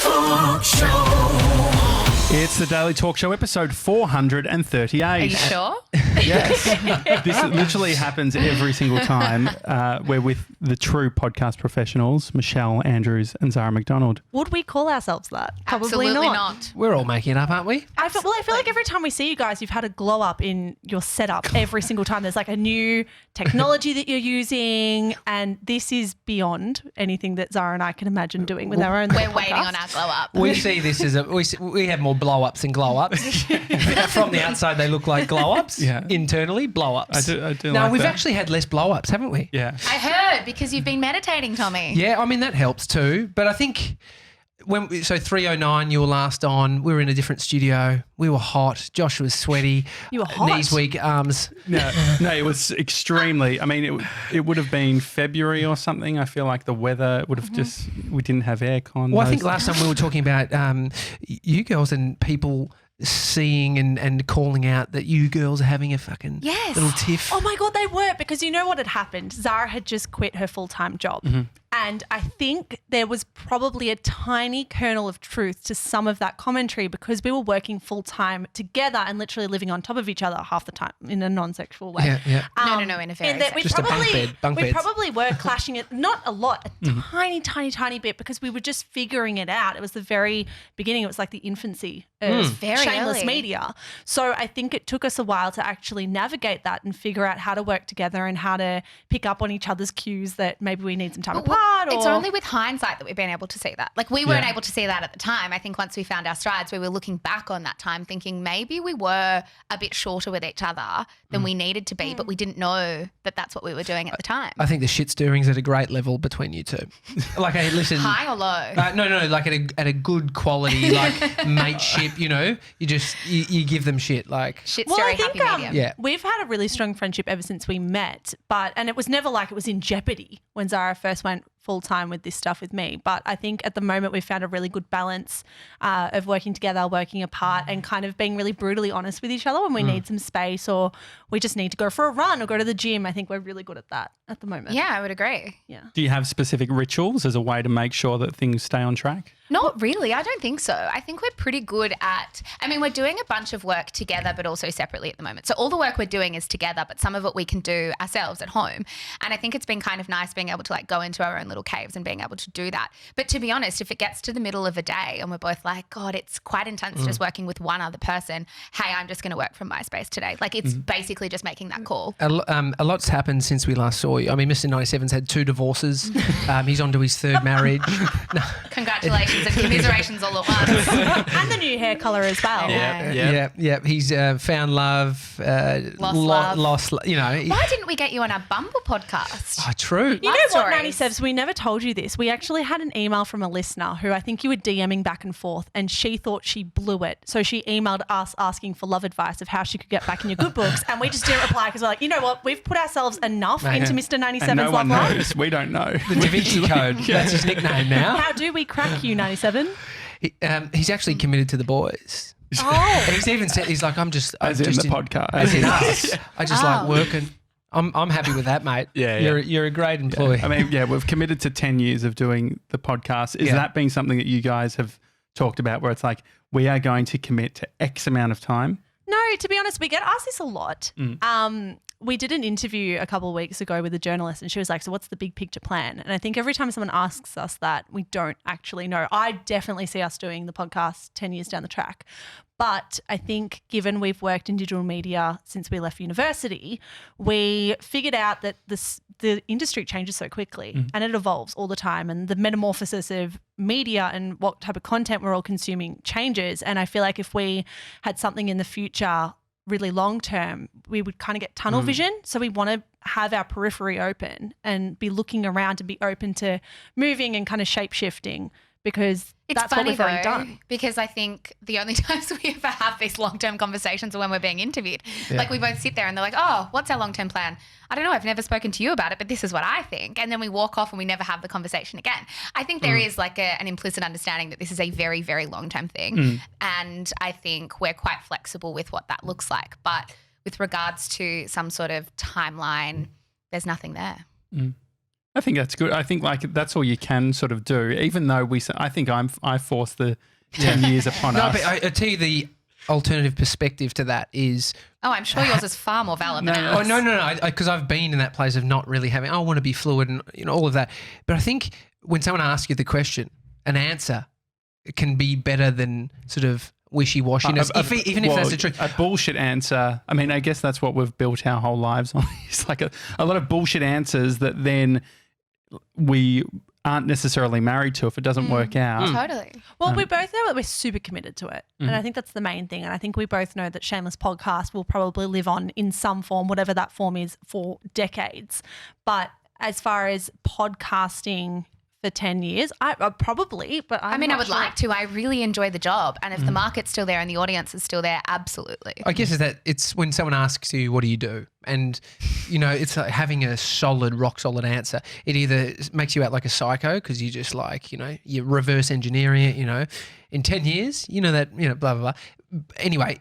Talk Show. It's the Daily Talk Show, episode 438. Are you sure? Yes. This literally happens every single time. We're with the true podcast professionals, Michelle, Andrews and Zara McDonald. Would we call ourselves that? Probably Absolutely not. We're all making it up, aren't we? I feel like every time we see you guys, you've had a glow up in your setup every single time. There's like a new technology that you're using, and this is beyond anything that Zara and I can imagine doing with our own We're podcast. waiting on our glow up. We see this as we have more blow-ups than glow-ups. From the outside, they look like glow-ups. Yeah. Internally, blow-ups. I do No, like we've that. actually had less blow-ups, haven't we? Yeah. I heard because you've been meditating, Tommy. Yeah, I mean, that helps too. But I think so 309 you were last on. We were in a different studio. We were hot. Josh was sweaty. You were hot? Knees weak, arms. No, it was extremely. I mean, it would have been February or something. I feel like the weather would have we didn't have aircon. Well, I think last time we were talking about you girls and people seeing and calling out that you girls are having a fucking Yes. little tiff. Oh my God, they were, because you know what had happened? Zara had just quit her full-time job. And I think there was probably a tiny kernel of truth to some of that commentary, because we were working full-time together and literally living on top of each other half the time in a non-sexual way. Yeah. No, in a very And that we Just a bunk bed, bunk we beds. probably were clashing it, not a lot, a tiny bit, because we were just figuring it out. It was the very beginning. It was like the infancy of Very Shameless early. media. So I think it took us a while to actually navigate that and figure out how to work together and how to pick up on each other's cues that maybe we need some time apart. It's or, only with hindsight that we've been able to see that. Like, we weren't able to see that at the time. I think once we found our strides, we were looking back on that time thinking maybe we were a bit shorter with each other than we needed to be, but we didn't know that that's what we were doing at the time. I think the shit stirring's at a great level between you two. Like, hey, listen. High or low? No, like at a good quality, like mateship. You know, you give them shit. Like, Shit Well, I stirring, think happy medium. yeah. we've had a really strong friendship ever since we met, and it was never like it was in jeopardy when Zara first went full-time with this stuff with me. But I think at the moment we've found a really good balance of working together, working apart, and kind of being really brutally honest with each other when we need some space or we just need to go for a run or go to the gym. I think we're really good at that at the moment. Yeah, I would agree. Yeah. Do you have specific rituals as a way to make sure that things stay on track? Not really. I don't think so. I think we're pretty good at, we're doing a bunch of work together, but also separately at the moment. So all the work we're doing is together, but some of it we can do ourselves at home. And I think it's been kind of nice being able to like go into our own little caves and being able to do that. But to be honest, if it gets to the middle of a day and we're both like, God, it's quite intense just working with one other person. Hey, I'm just going to work from my space today. Like, it's basically just making that call. a lot's happened since we last saw you. I mean, Mr. 97's had 2 divorces. He's on to his 3rd marriage. No. Congratulations and commiserations all at once. And the new hair colour as well. Yeah. He's found love, Lost love. You know. Why didn't we get you on our Bumble podcast? Oh, true. You know Love what, stories. 97s, we never told you this. We actually had an email from a listener who I think you were DMing back and forth, and she thought she blew it. So she emailed us asking for love advice of how she could get back in your good books, and we just didn't reply because we're like, you know what, we've put ourselves enough into Mr. 97's And no love one life. knows. We don't know. The Da Vinci Code. That's his nickname now. How do we crack you, 97? He's actually committed to the boys. Oh. And he's even said, he's like, I'm just As in the podcast. As in us. I just like Oh. working. I'm happy with that, mate. Yeah. You're a great employee. I mean, we've committed to 10 years of doing the podcast. Is Yeah. that being something that you guys have talked about where it's like, we are going to commit to X amount of time? No, to be honest, we get asked this a lot. We did an interview a couple of weeks ago with a journalist, and she was like, so what's the big picture plan? And I think every time someone asks us that, we don't actually know. I definitely see us doing the podcast 10 years down the track. But I think given we've worked in digital media since we left university, we figured out that the industry changes so quickly and it evolves all the time, and the metamorphosis of media and what type of content we're all consuming changes. And I feel like if we had something in the future really long term, we would kind of get tunnel vision. So we want to have our periphery open and be looking around and be open to moving and kind of shape shifting, because It's that's what funny we've already though, done. because I think the only times we ever have these long-term conversations are when we're being interviewed. Like, we both sit there and they're like, oh, what's our long-term plan? I don't know, I've never spoken to you about it, but this is what I think. And then we walk off and we never have the conversation again. I think there is like an implicit understanding that this is a very, very long-term thing. And I think we're quite flexible with what that looks like. But with regards to some sort of timeline, there's nothing there. I think that's good. I think like that's all you can sort of do, even though I think I forced the 10 years upon No, us. but I tell you the alternative perspective to that is. Oh, I'm sure yours is far more valid than Oh ours. no! Because I've been in that place of not really having. I want to be fluid and all of that. But I think when someone asks you the question, an answer can be better than sort of wishy-washiness, even if that's the truth. A bullshit answer. I mean, I guess that's what we've built our whole lives on. It's like a lot of bullshit answers that then we aren't necessarily married to if it doesn't work out. Totally. Well, we both know that we're super committed to it. And I think that's the main thing. And I think we both know that Shameless podcast will probably live on in some form, whatever that form is, for decades. But as far as podcasting for 10 years, I probably, but I would like to. I really enjoy the job. And if the market's still there and the audience is still there, absolutely. I guess it's when someone asks you, what do you do? And, it's like having a rock solid answer. It either makes you out like a psycho because you just like, you reverse engineering it, in 10 years, blah, blah, blah. Anyway,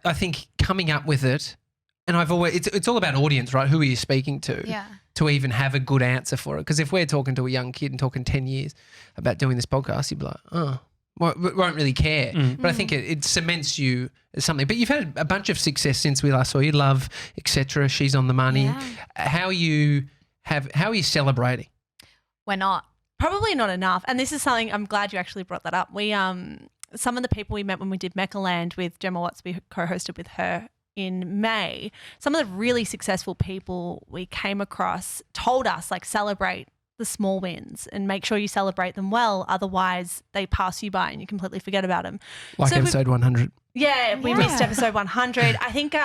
I think coming up with it, and I've always, it's all about audience, right? Who are you speaking to? Yeah. To even have a good answer for it. Because if we're talking to a young kid and talking 10 years about doing this podcast, you'd be like, won't really care. But I think it cements you as something. But you've had a bunch of success since we last saw you, Love, etc. She's on the money. Yeah. How are you celebrating? We're not. Probably not enough. And this is something, I'm glad you actually brought that up. We, some of the people we met when we did Mechaland with Gemma Watts, we co-hosted with her in May, some of the really successful people we came across told us, like, celebrate the small wins and make sure you celebrate them well. Otherwise, they pass you by and you completely forget about them. Like So episode 100. Yeah, we missed episode 100. I think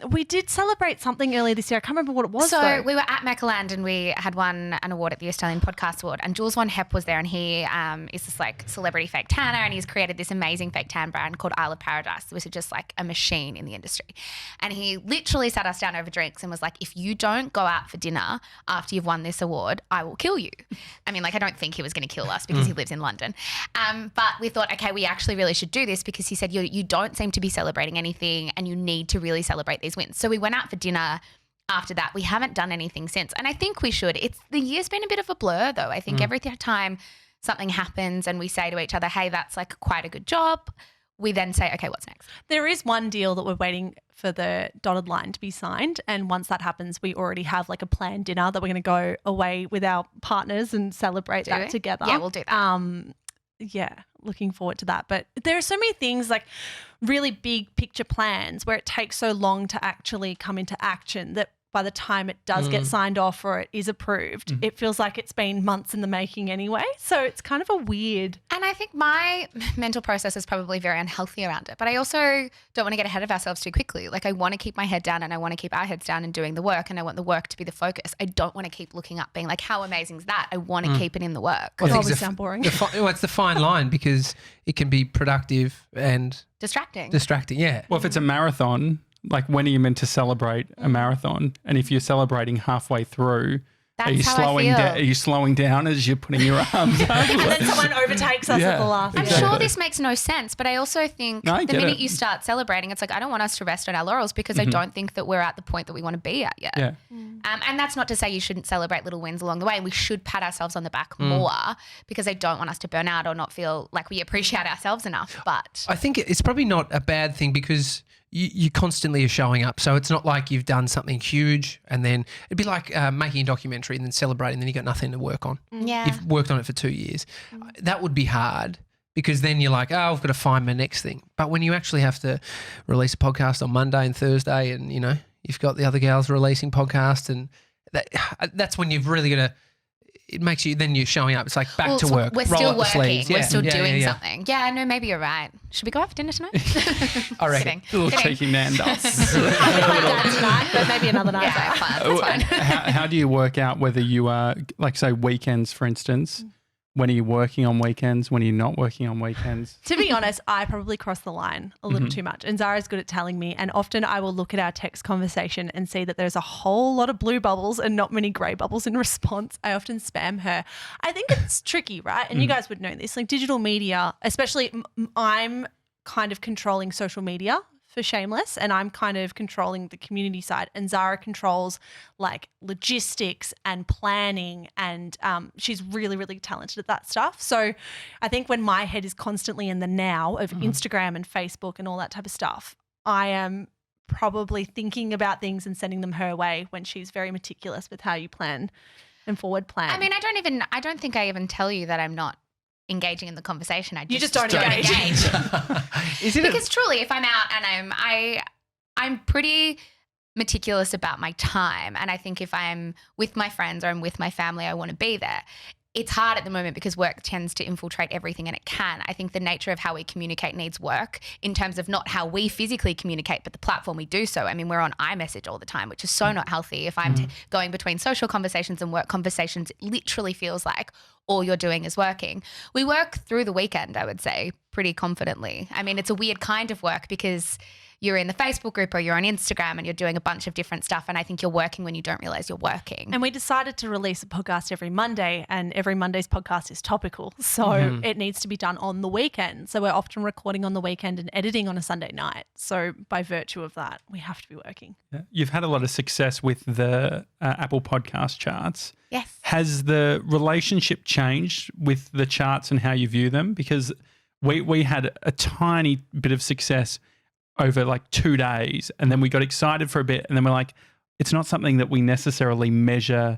we did celebrate something earlier this year. I can't remember what it was. So we were at Mechaland and we had won an award at the Australian Podcast Award, and Jules Von Hepp was there, and he is this like celebrity fake tanner, and he's created this amazing fake tan brand called Isle of Paradise, which is just like a machine in the industry. And he literally sat us down over drinks and was like, if you don't go out for dinner after you've won this award, I will kill you. I mean, like, I don't think he was going to kill us because he lives in London. But we thought, okay, we actually really should do this, because he said, you don't seem to be celebrating anything and you need to really celebrate these wins. So we went out for dinner after that. We haven't done anything since, and I think we should. The year's been a bit of a blur though. I think every time something happens and we say to each other, hey, that's like quite a good job, we then say, okay, what's next? There is one deal that we're waiting for the dotted line to be signed, and once that happens, we already have like a planned dinner that we're going to go away with our partners and celebrate that together. Yeah, we'll do that. Yeah, looking forward to that. But there are so many things, like really big picture plans, where it takes so long to actually come into action that by the time it does get signed off or it is approved, it feels like it's been months in the making anyway. So it's kind of a weird. And I think my mental process is probably very unhealthy around it. But I also don't want to get ahead of ourselves too quickly. Like, I want to keep my head down and I want to keep our heads down and doing the work, and I want the work to be the focus. I don't want to keep looking up being like, how amazing is that? I want to keep it in the work. Well, I think Probably it's sound boring. It's the fine line, because it can be productive and Distracting. yeah. Well, if it's a marathon, like, when are you meant to celebrate a marathon? And if you're celebrating halfway through, are you That's how I slowing feel. down? Are you slowing down as you're putting your arms up? And then someone overtakes us at the last I'm minute. sure this makes no sense, but I also think No, I the get minute it. you start celebrating, it's like, I don't want us to rest on our laurels, because I don't think that we're at the point that we want to be at yet. Yeah. And that's not to say you shouldn't celebrate little wins along the way. We should pat ourselves on the back more, because I don't want us to burn out or not feel like we appreciate ourselves enough. But I think it's probably not a bad thing, because you constantly are showing up. So it's not like you've done something huge and then it'd be like making a documentary and then celebrating, and then you got nothing to work on. yeah. You've worked on it for 2 years. That would be hard, because then you're like, oh, I've got to find my next thing. But when you actually have to release a podcast on Monday and Thursday, and, you've got the other gals releasing podcasts, and that's when you've really got to, it makes you, then you're showing up. It's like back to so work. We're roll still up the working. sleeves. We're Yeah. still Yeah, doing yeah. something. Yeah, no, maybe you're right. Should we go out for dinner tonight? I reckon. Kidding. Little cheeky Nando's. My dad tonight, but maybe another night. Yeah, fine. That's fine. How do you work out whether you are, like, say, weekends, for instance? When are you working on weekends? When are you not working on weekends? To be honest, I probably cross the line a little too much. And Zara's good at telling me. And often I will look at our text conversation and see that there's a whole lot of blue bubbles and not many grey bubbles in response. I often spam her. I think it's tricky, right? And you guys would know this. Like, digital media, especially I'm kind of controlling social media for Shameless, and I'm kind of controlling the community side, and Zara controls like logistics and planning, and she's really, really talented at that stuff. So I think when my head is constantly in the now of Instagram and Facebook and all that type of stuff, I am probably thinking about things and sending them her way when she's very meticulous with how you plan and forward plan. I mean, I don't think I even tell you that I'm not engaging in the conversation. You just don't engage. Because truly, if I'm out and I'm pretty meticulous about my time, and I think if I'm with my friends or I'm with my family, I want to be there. It's hard at the moment because work tends to infiltrate everything, and it can. I think the nature of how we communicate needs work in terms of not how we physically communicate, but the platform we do so. I mean, we're on iMessage all the time, which is so not healthy. If I'm going between social conversations and work conversations, it literally feels like all you're doing is working. We work through the weekend, I would say, pretty confidently. I mean, it's a weird kind of work because you're in the Facebook group or you're on Instagram and you're doing a bunch of different stuff, and I think you're working when you don't realize you're working. And we decided to release a podcast every Monday, and every Monday's podcast is topical. So it needs to be done on the weekend. So we're often recording on the weekend and editing on a Sunday night. So by virtue of that, we have to be working. Yeah. You've had a lot of success with the Apple Podcast charts. Yes. Has the relationship changed with the charts and how you view them? Because we had a tiny bit of success over like 2 days, and then we got excited for a bit, and then we're like, it's not something that we necessarily measure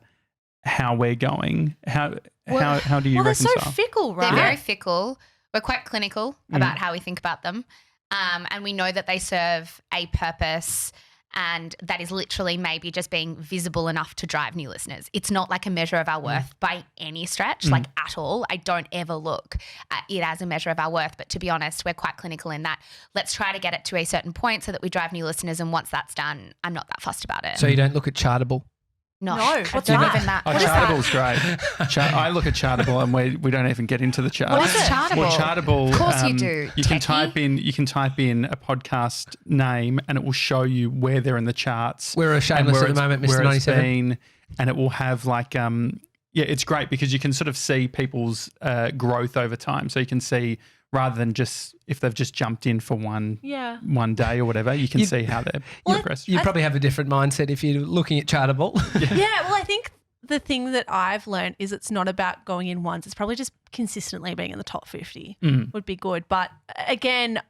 how we're going. How do you reconcile? They're so fickle, right? They're very fickle. We're quite clinical about how we think about them, and we know that they serve a purpose, and that is literally maybe just being visible enough to drive new listeners. It's not like a measure of our worth by any stretch, like at all. I don't ever look at it as a measure of our worth, but to be honest, we're quite clinical in that. Let's try to get it to a certain point so that we drive new listeners, and once that's done, I'm not that fussed about it. So you don't look at Chartable? No, what's not that? even that. Oh, What is that? Chartable's great. I look at Chartable, and we don't even get into the charts. What is Chartable? Well, Chartable. Of course you do. You can type in a podcast name, and it will show you where they're in the charts. We're a Shameless at the moment, Mr. where it's 97. been, and it will have like it's great because you can sort of see people's growth over time. So you can see, rather than just if they've just jumped in for one day or whatever, you can see how they're progressed. You probably have a different mindset if you're looking at Chartable. Yeah, well, I think the thing that I've learned is it's not about going in once. It's probably just consistently being in the top 50 would be good. But again,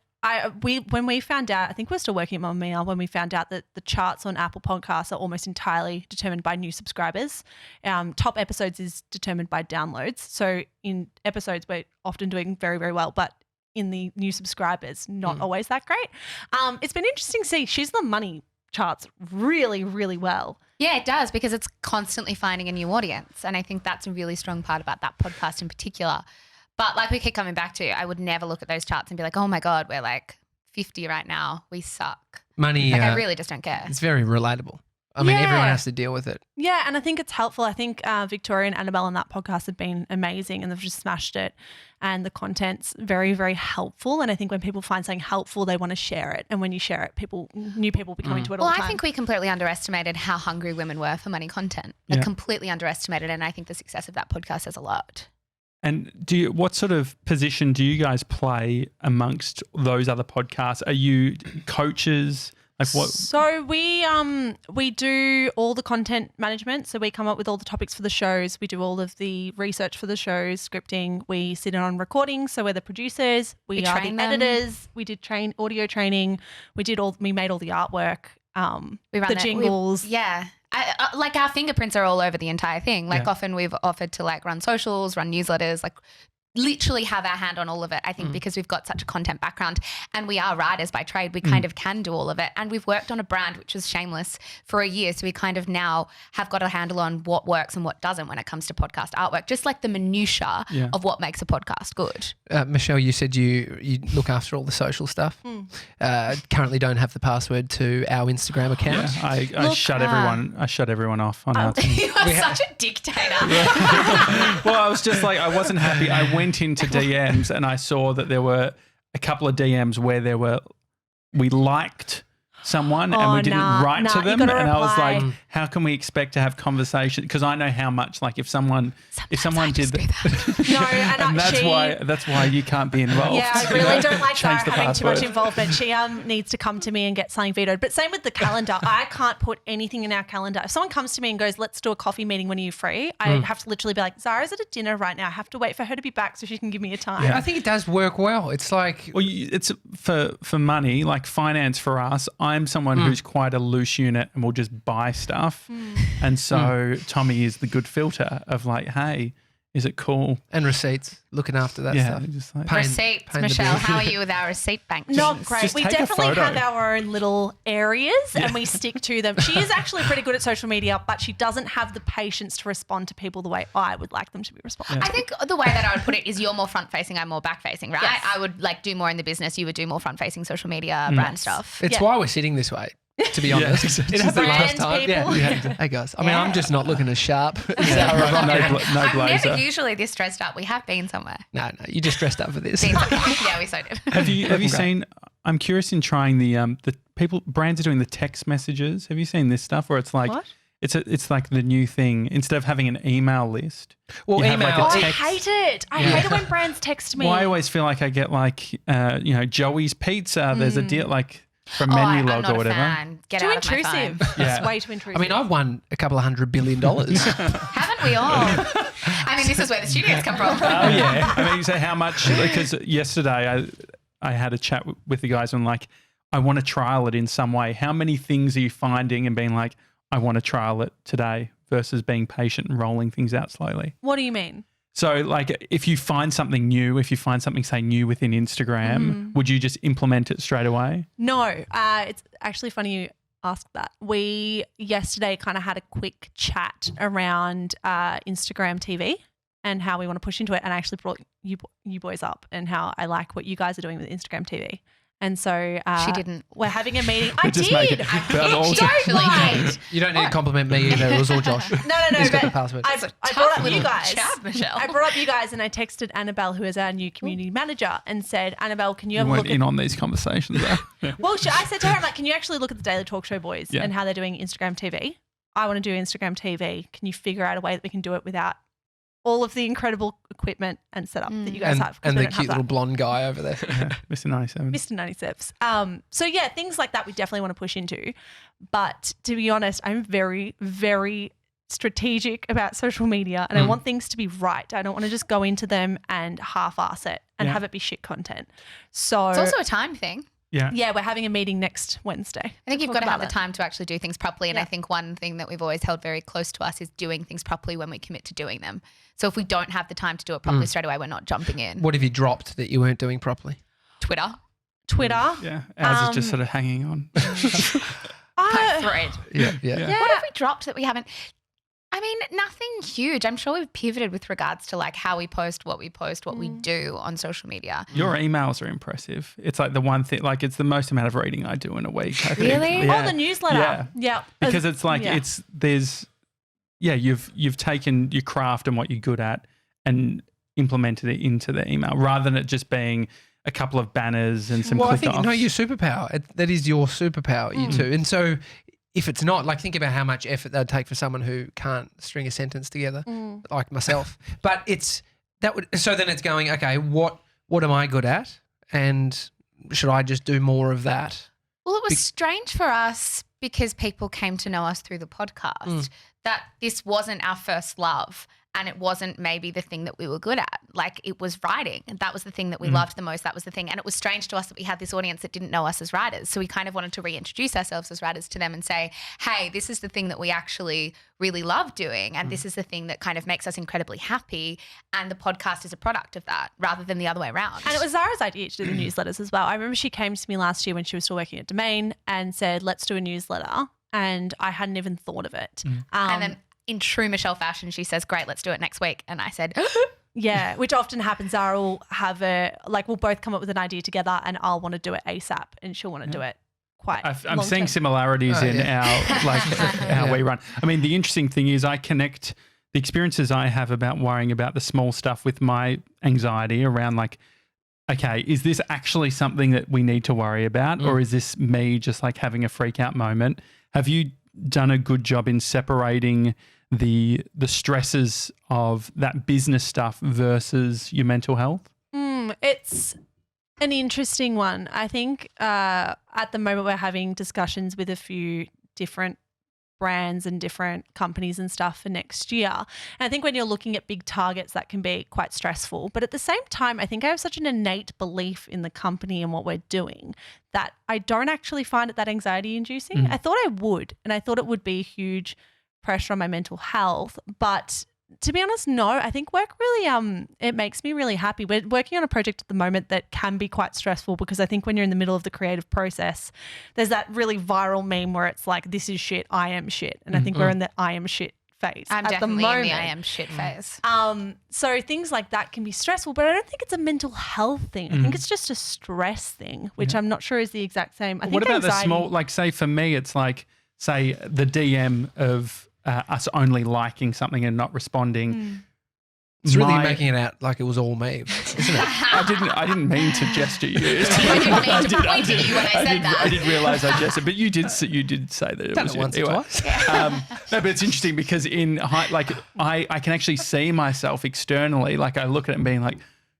when we found out, I think we're still working at Mamma Mia, when we found out that the charts on Apple Podcasts are almost entirely determined by new subscribers. Top episodes is determined by downloads. So in episodes, we're often doing very, very well, but in the new subscribers, not always that great. It's been interesting to see She's the Money charts really, really well. Yeah, it does, because it's constantly finding a new audience. And I think that's a really strong part about that podcast in particular. But like we keep coming back to, I would never look at those charts and be like, oh my God, we're like 50 right now. We suck. Money. Like I really just don't care. It's very relatable. I mean, everyone has to deal with it. Yeah, and I think it's helpful. I think Victoria and Annabelle on that podcast have been amazing, and they've just smashed it. And the content's very, very helpful. And I think when people find something helpful, they want to share it. And when you share it, new people be coming to it all the time. I think we completely underestimated how hungry women were for money content. Like completely underestimated. And I think the success of that podcast says a lot. And what sort of position do you guys play amongst those other podcasts? Are you coaches? Like what? So we do all the content management. So we come up with all the topics for the shows. We do all of the research for the shows, scripting. We sit in on recording. So we're the producers. We are the editors. We did audio training. We made all the artwork. We ran the jingles. Like our fingerprints are all over the entire thing. Like often we've offered to like run socials, run newsletters, like literally have our hand on all of it, I think, because we've got such a content background and we are writers by trade. We kind of can do all of it. And we've worked on a brand, which was Shameless, for a year. So we kind of now have got a handle on what works and what doesn't when it comes to podcast artwork, just like the minutiae of what makes a podcast good. Michelle, you said you look after all the social stuff. Currently don't have the password to our Instagram account. Yeah, I shut everyone off on our thing. You are such a dictator. Well, I was just like, I wasn't happy. I went into DMs and I saw that there were a couple of DMs where we liked someone and we didn't write to you them, gotta and I was reply. like, how can we expect to have conversation? Because I know how much, like, if someone did that, No, and that's why you can't be involved. Yeah, I really don't like Zara Change the having too much password. involvement. She needs to come to me and get something vetoed. But same with the calendar. I can't put anything in our calendar. If someone comes to me and goes, let's do a coffee meeting when are you free? I have to literally be like, Zara's at a dinner right now. I have to wait for her to be back so she can give me a time. I think it does work well. It's like, Well, it's for money, like finance for us. I'm someone who's quite a loose unit and will just buy stuff. And so Tommy is the good filter of like, hey, is it cool? and receipts, looking after that Yeah, stuff. just like Paying- Receipts, paying the Michelle. bill. How are you with our receipt bank? Not things? great. Just We take a definitely photo. have our own little areas and we stick to them. She is actually pretty good at social media, but she doesn't have the patience to respond to people the way I would like them to be responded. I think the way that I would put it is you're more front facing, I'm more back facing, right? Yes. I would like do more in the business. You would do more front facing social media, brand stuff. It's Yeah. why we're sitting this way, to be honest. exactly. It happened last Brand time. people. Yeah. Hey, guys. I mean, I'm just not looking as sharp. Yeah, Zara. no I'm blazer. never usually this dressed up. We have been somewhere. No, you just dressed up for this. Yeah, we so did. Have you seen? I'm curious in trying the people brands are doing the text messages. Have you seen this stuff where it's like What? it's like the new thing instead of having an email list? Well, you have, like, email- a Oh, I text. hate it. I hate it when brands text me. Well, I always feel like I get like Joey's Pizza. There's a deal like from I'm menu log not or a whatever. fan. Get Too out of my intrusive. phone. Yeah. It's way too intrusive. I mean, I've won a couple of $100 billion. Haven't we all? I mean, this is where the studios come from. Oh yeah. I mean, so how much? Because yesterday I had a chat with the guys and like I want to trial it in some way. How many things are you finding and being like, I want to trial it today versus being patient and rolling things out slowly? what do you mean? So like if you find something new, if you find something say new within Instagram, would you just implement it straight away? No, it's actually funny you asked that. We yesterday kind of had a quick chat around Instagram TV and how we want to push into it, and I actually brought you boys up and how I like what you guys are doing with Instagram TV. And so She didn't. We're having a meeting. I Just make did. it- I but think also- she actually did. You don't need to compliment me either. It was all Josh. No. He's got the but password. I That's a brought tough up you little guys. chap, Michelle. I brought up you guys, and I texted Annabelle, who is our new community manager, and said, Annabelle, can you You have a weren't look in at on these conversations. Though. Well, I said to her, I'm like, can you actually look at the Daily Talk Show boys Yeah. and how they're doing Instagram TV? I want to do Instagram TV. Can you figure out a way that we can do it without all of the incredible equipment and setup that you guys have? 'Cause and we the don't have cute that. little blonde guy over there. Yeah, Mr. 97. Mr. 97s. So yeah, things like that we definitely want to push into. But to be honest, I'm very, very strategic about social media and I want things to be right. I don't want to just go into them and half-ass it and Yeah. have it be shit content. So It's also a time thing. Yeah. yeah, we're having a meeting next Wednesday. I think you've Talk got to have about the it. time to actually do things properly. And Yeah. I think one thing that we've always held very close to us is doing things properly when we commit to doing them. So if we don't have the time to do it properly straight away, we're not jumping in. What have you dropped that you weren't doing properly? Twitter, Twitter. Yeah. Ours is just sort of hanging on. thread. Yeah. What have we dropped that we haven't? I mean, nothing huge. I'm sure we've pivoted with regards to like how we post, what we do on social media. Your emails are impressive. It's like the one thing, like it's the most amount of reading I do in a week. I think. Really? Yeah. Oh, the newsletter. Yeah. Yeah. Because it's like Yeah. you've taken your craft and what you're good at and implemented it into the email rather than it just being a couple of banners and some Well, I click think offs. no, your superpower. That is your superpower, you two. And so, if it's not, like, think about how much effort that'd take for someone who can't string a sentence together, like myself. But so then it's going, okay, what am I good at, and should I just do more of that? Well, it was strange for us because people came to know us through the podcast that this wasn't our first love and it wasn't maybe the thing that we were good at. Like it was writing and that was the thing that we loved the most. That was the thing. And it was strange to us that we had this audience that didn't know us as writers. So we kind of wanted to reintroduce ourselves as writers to them and say, hey, this is the thing that we actually really love doing. And this is the thing that kind of makes us incredibly happy. And the podcast is a product of that rather than the other way around. And it was Zara's idea to do the newsletters as well. I remember she came to me last year when she was still working at Domain and said, let's do a newsletter. And I hadn't even thought of it. And then in true Michelle fashion, she says, great, let's do it next week. And I said, yeah, which often happens. Zara will have we'll both come up with an idea together and I'll want to do it ASAP and she'll want to do it quite I'm long seeing term. similarities in how we run. I mean, the interesting thing is I connect the experiences I have about worrying about the small stuff with my anxiety around like okay, is this actually something that we need to worry about, or is this me just like having a freak out moment? Have you done a good job in separating the stresses of that business stuff versus your mental health? It's an interesting one. I think at the moment we're having discussions with a few different brands and different companies and stuff for next year. And I think when you're looking at big targets, that can be quite stressful. But at the same time, I think I have such an innate belief in the company and what we're doing that I don't actually find it that anxiety inducing. I thought I would, and I thought it would be huge pressure on my mental health. But to be honest, no, I think work really, it makes me really happy. We're working on a project at the moment that can be quite stressful because I think when you're in the middle of the creative process, there's that really viral meme where it's like, this is shit, I am shit. And I think we're in the I am shit phase I'm at definitely the moment. in the I am shit phase. So things like that can be stressful, but I don't think it's a mental health thing. I think it's just a stress thing, which I'm not sure is the exact same. I think What about anxiety, the small, like say for me, it's like, say the DM of us only liking something and not responding. It's really making it out like it was all me, isn't it? I didn't mean to gesture you. I didn't mean to point at you when I said that. I did realise I gestured, but you did say that it Done was it once you. or Anyway. twice. No, but it's interesting because I can actually see myself externally. Like I look at it and being like,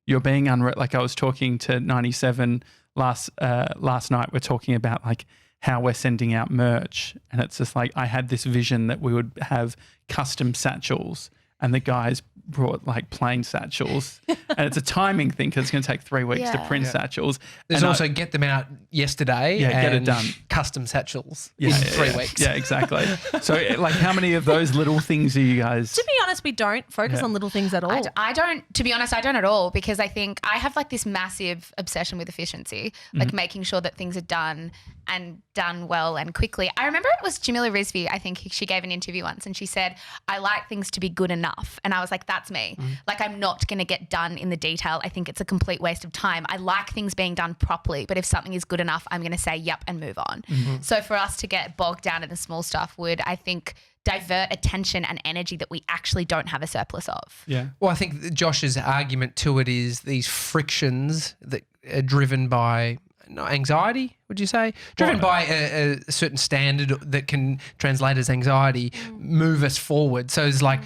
you're being like I was talking to 97 last night. We're talking about like how we're sending out merch, and it's just like I had this vision that we would have custom satchels, and the guys brought like plain satchels, and it's a timing thing because it's going to take 3 weeks to print satchels. There's And also get them out yesterday. get it and done. Custom satchels in 3 weeks. Yeah, exactly. So like how many of those little things are you guys? to be honest, we don't focus on little things at all. I don't, to be honest, I don't at all because I think I have like this massive obsession with efficiency, like making sure that things are done and done well and quickly. I remember it was Jamila Rizvi, I think she gave an interview once and she said, I like things to be good enough. And I was like, that's me. Like I'm not going to get done in the detail. I think it's a complete waste of time. I like things being done properly, but if something is good enough, I'm going to say, yep, and move on. So for us to get bogged down in the small stuff would, I think, divert attention and energy that we actually don't have a surplus of. Yeah. Well, I think Josh's argument to it is these frictions that are driven by anxiety, would you say? Driven by a certain standard that can translate as anxiety, move us forward. So it's like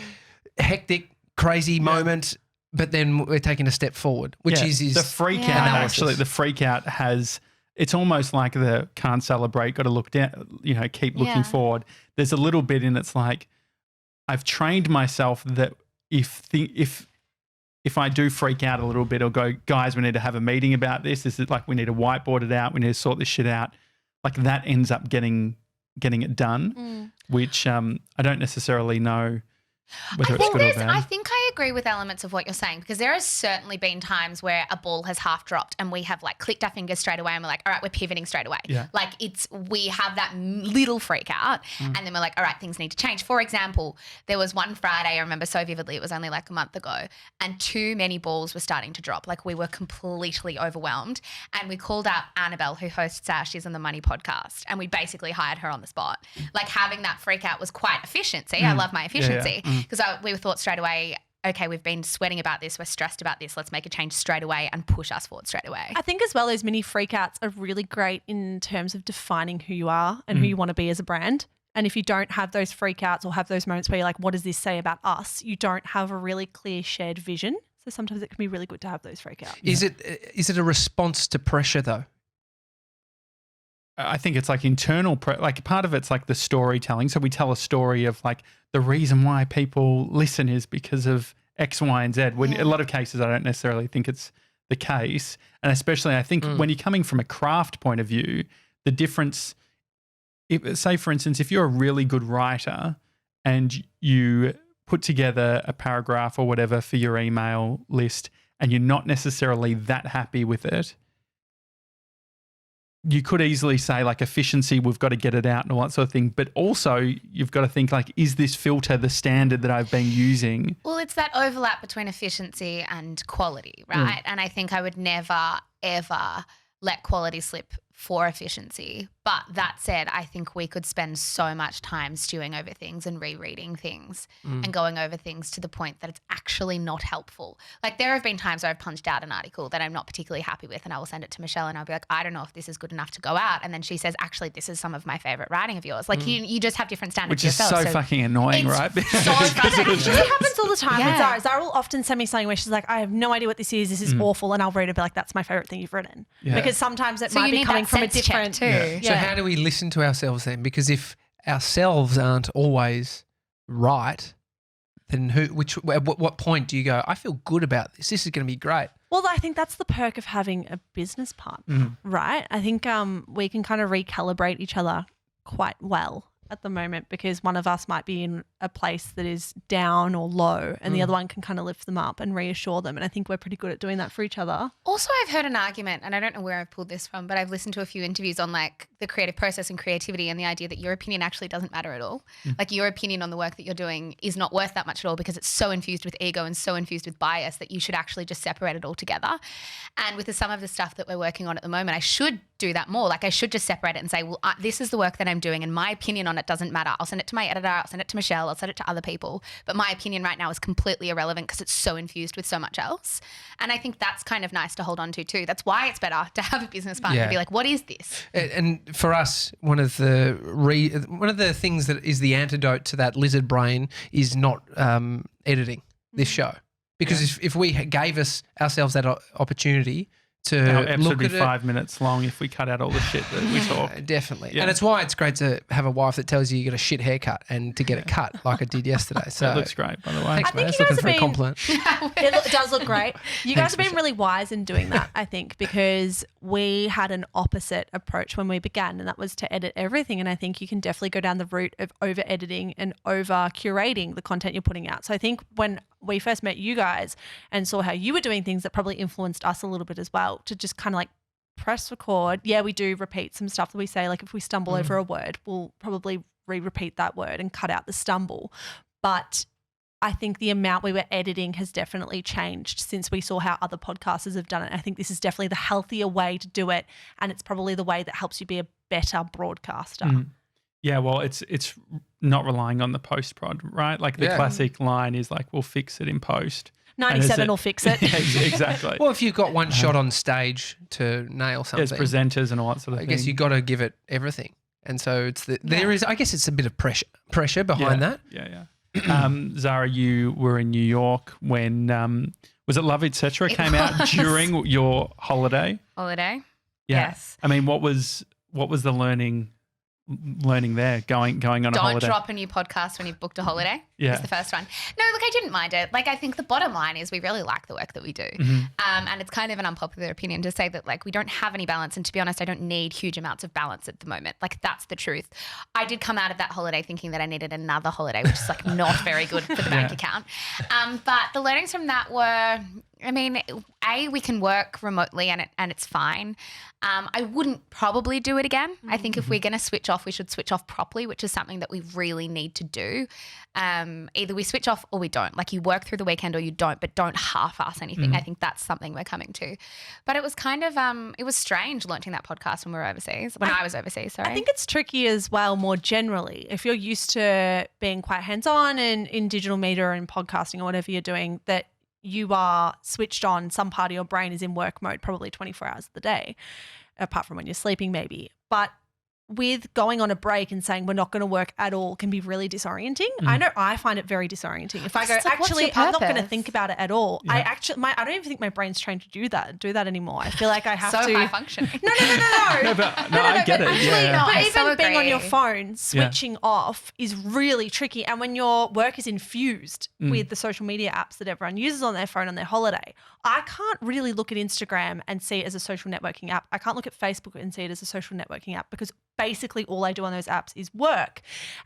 hectic, crazy moment, but then we're taking a step forward, which is the freak out. analysis. Actually, the freak out has. It's almost like the can't celebrate, got to look down. Keep looking forward. There's a little bit in it's like I've trained myself that if I do freak out a little bit or go, guys, we need to have a meeting about this. This is like we need to whiteboard it out. We need to sort this shit out. Like that ends up getting it done, which I don't necessarily know whether it's good or bad. I think I agree with elements of what you're saying because there has certainly been times where a ball has half dropped and we have like clicked our fingers straight away and we're like, all right, we're pivoting straight away. Yeah. Like we have that little freak out and then we're like, all right, things need to change. For example, there was one Friday, I remember so vividly, it was only like a month ago and too many balls were starting to drop. Like we were completely overwhelmed and we called out Annabelle who hosts She's on the Money podcast and we basically hired her on the spot. Like having that freak out was quite efficient. See, I love my efficiency. Because we thought straight away, okay, we've been sweating about this, we're stressed about this, let's make a change straight away and push us forward straight away. I think as well, those mini freakouts are really great in terms of defining who you are and who you want to be as a brand. And if you don't have those freakouts or have those moments where you're like, what does this say about us? You don't have a really clear shared vision. So sometimes it can be really good to have those freakouts. Is it a response to pressure though? I think it's like internal, like part of it's like the storytelling. So we tell a story of like the reason why people listen is because of X, Y, and Z. When a lot of cases, I don't necessarily think it's the case. And especially I think when you're coming from a craft point of view, the difference, say for instance, if you're a really good writer and you put together a paragraph or whatever for your email list and you're not necessarily that happy with it, you could easily say like efficiency, we've got to get it out and all that sort of thing. But also you've got to think like, is this filter the standard that I've been using? Well, it's that overlap between efficiency and quality, right? And I think I would never, ever let quality slip for efficiency But that said, I think we could spend so much time stewing over things and rereading things and going over things to the point that it's actually not helpful. Like there have been times where I've punched out an article that I'm not particularly happy with and I will send it to Michelle and I'll be like, I don't know if this is good enough to go out. And then she says, actually, this is some of my favourite writing of yours. Like you just have different standards Which is yourself. so fucking annoying, right? So that actually happens all the time with Yeah. Zara. Zara will often send me something where she's like, I have no idea what this is. This is awful. And I'll read it and be like, that's my favourite thing you've written. Yeah. Because sometimes it So might you be need coming that from a sense check different too. Yeah. So how do we listen to ourselves then? Because if ourselves aren't always right, then at what point do you go, I feel good about this. This is going to be great. Well, I think that's the perk of having a business partner, right? I think we can kind of recalibrate each other quite well at the moment because one of us might be in a place that is down or low and the other one can kind of lift them up and reassure them. And I think we're pretty good at doing that for each other. Also, I've heard an argument, and I don't know where I've pulled this from, but I've listened to a few interviews on like the creative process and creativity and the idea that your opinion actually doesn't matter at all. Like your opinion on the work that you're doing is not worth that much at all because it's so infused with ego and so infused with bias that you should actually just separate it all together. And with some of the stuff that we're working on at the moment, I should do that more. Like I should just separate it and say, well, this is the work that I'm doing and my opinion on it doesn't matter. I'll send it to my editor, I'll send it to Michelle, I'll send it to other people. But my opinion right now is completely irrelevant because it's so infused with so much else. And I think that's kind of nice to hold on to too. That's why it's better to have a business partner and be like, what is this? And for us, one of the things that is the antidote to that lizard brain is not editing this show. Because if we gave ourselves that opportunity to Our episode look would be at 5 minutes long if we cut out all the shit that we talk. definitely. Yeah. And it's why it's great to have a wife that tells you got a shit haircut and to get it cut like I did yesterday. So That looks great, by the way. thanks, I mate. think That's you guys looking have for a been- compliment. It does look great. You guys Thanks, have been Michelle. really wise in doing that, I think, because we had an opposite approach when we began, and that was to edit everything. And I think you can definitely go down the route of over editing and over curating the content you're putting out. So I think when we first met you guys and saw how you were doing things, that probably influenced us a little bit as well to just kind of like press record. Yeah, we do repeat some stuff that we say. Like if we stumble over a word, we'll probably repeat that word and cut out the stumble. But I think the amount we were editing has definitely changed since we saw how other podcasters have done it. I think this is definitely the healthier way to do it, and it's probably the way that helps you be a better broadcaster. Yeah, well, it's not relying on the post prod, right? Like the classic line is like, we'll fix it in post. 97 will fix it. Exactly. Well, if you've got one shot on stage to nail There's something, presenters and all that sort of I thing. guess you got to give it everything. And so there is, I guess it's a bit of pressure behind that. Yeah. Zara, you were in New York when, was it Love Etc. came out during your holiday? Holiday? Yeah. Yes. I mean, what was the learning there going on a Don't holiday? drop a new podcast when you've booked a holiday. Yeah. Is the first one. No, look, I didn't mind it. Like, I think the bottom line is we really like the work that we do. And it's kind of an unpopular opinion to say that, like, we don't have any balance. And to be honest, I don't need huge amounts of balance at the moment. Like, that's the truth. I did come out of that holiday thinking that I needed another holiday, which is, like, not very good for the bank account. But the learnings from that were, I mean, we can work remotely and it's fine. I wouldn't probably do it again. I think if we're going to switch off, we should switch off properly, which is something that we really need to do. Either we switch off or we don't. Like you work through the weekend or you don't, but don't half-ass anything. I think that's something we're coming to. But it was kind of, it was strange launching that podcast when we were overseas, when I was overseas, sorry. I think it's tricky as well more generally. If you're used to being quite hands-on and in digital media and podcasting or whatever you're doing, that you are switched on, some part of your brain is in work mode probably 24 hours of the day, apart from when you're sleeping maybe. But with going on a break and saying we're not going to work at all can be really disorienting. I know I find it very disorienting. If I go, It's like, what's actually, your I'm not going to purpose? think about it at all. Yeah. I don't even think my brain's trained to do that anymore. I feel like I have so to. high functioning. No. No, but no, I get it. Actually, Yeah. no, but I even so being on your agree. phone, switching off is really tricky. And when your work is infused with the social media apps that everyone uses on their phone on their holiday, I can't really look at Instagram and see it as a social networking app. I can't look at Facebook and see it as a social networking app because basically all I do on those apps is work.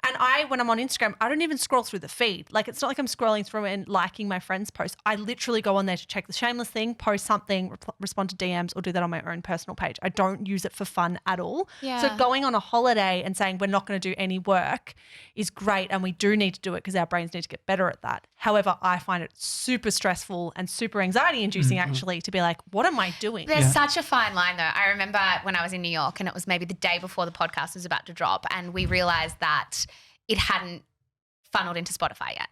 And when I'm on Instagram, I don't even scroll through the feed. Like it's not like I'm scrolling through and liking my friends' posts. I literally go on there to check the Shameless thing, post something, respond to DMs, or do that on my own personal page. I don't use it for fun at all. Yeah. So going on a holiday and saying we're not going to do any work is great, and we do need to do it because our brains need to get better at that. However, I find it super stressful and super anxiety inducing actually to be like, what am I doing? There's such a fine line though. I remember when I was in New York and it was maybe the day before the podcast was about to drop, and we realized that it hadn't funneled into Spotify yet.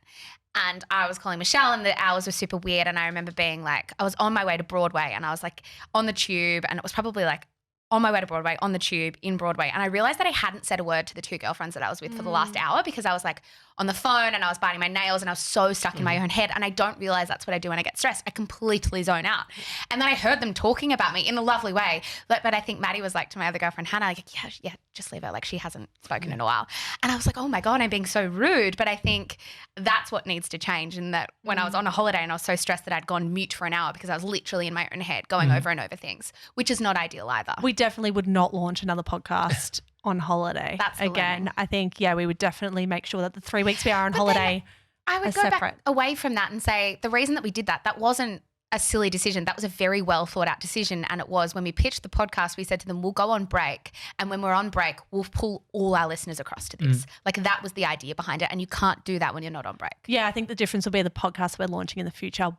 And I was calling Michelle, and the hours were super weird. And I remember being like, I was on my way to Broadway, and I was like on the tube, and it was probably like on my way to Broadway, on the tube in Broadway. And I realized that I hadn't said a word to the two girlfriends that I was with for the last hour, because I was like on the phone and I was biting my nails and I was so stuck in my own head. And I don't realize that's what I do when I get stressed. I completely zone out. And then I heard them talking about me in a lovely way. But I think Maddie was like to my other girlfriend, Hannah, like, yeah, just leave her. Like, she hasn't spoken in a while. And I was like, oh my God, I'm being so rude. But I think that's what needs to change. And that when I was on a holiday and I was so stressed that I'd gone mute for an hour because I was literally in my own head going over and over things, which is not ideal either. We definitely would not launch another podcast on holiday. That's the again. learning. I think, we would definitely make sure that the 3 weeks we are on holiday I would are go separate. back away from that and say the reason that we did that wasn't a silly decision. That was a very well thought out decision. And it was when we pitched the podcast, we said to them, we'll go on break. And when we're on break, we'll pull all our listeners across to this. Like, that was the idea behind it. And you can't do that when you're not on break. Yeah, I think the difference will be the podcast we're launching in the future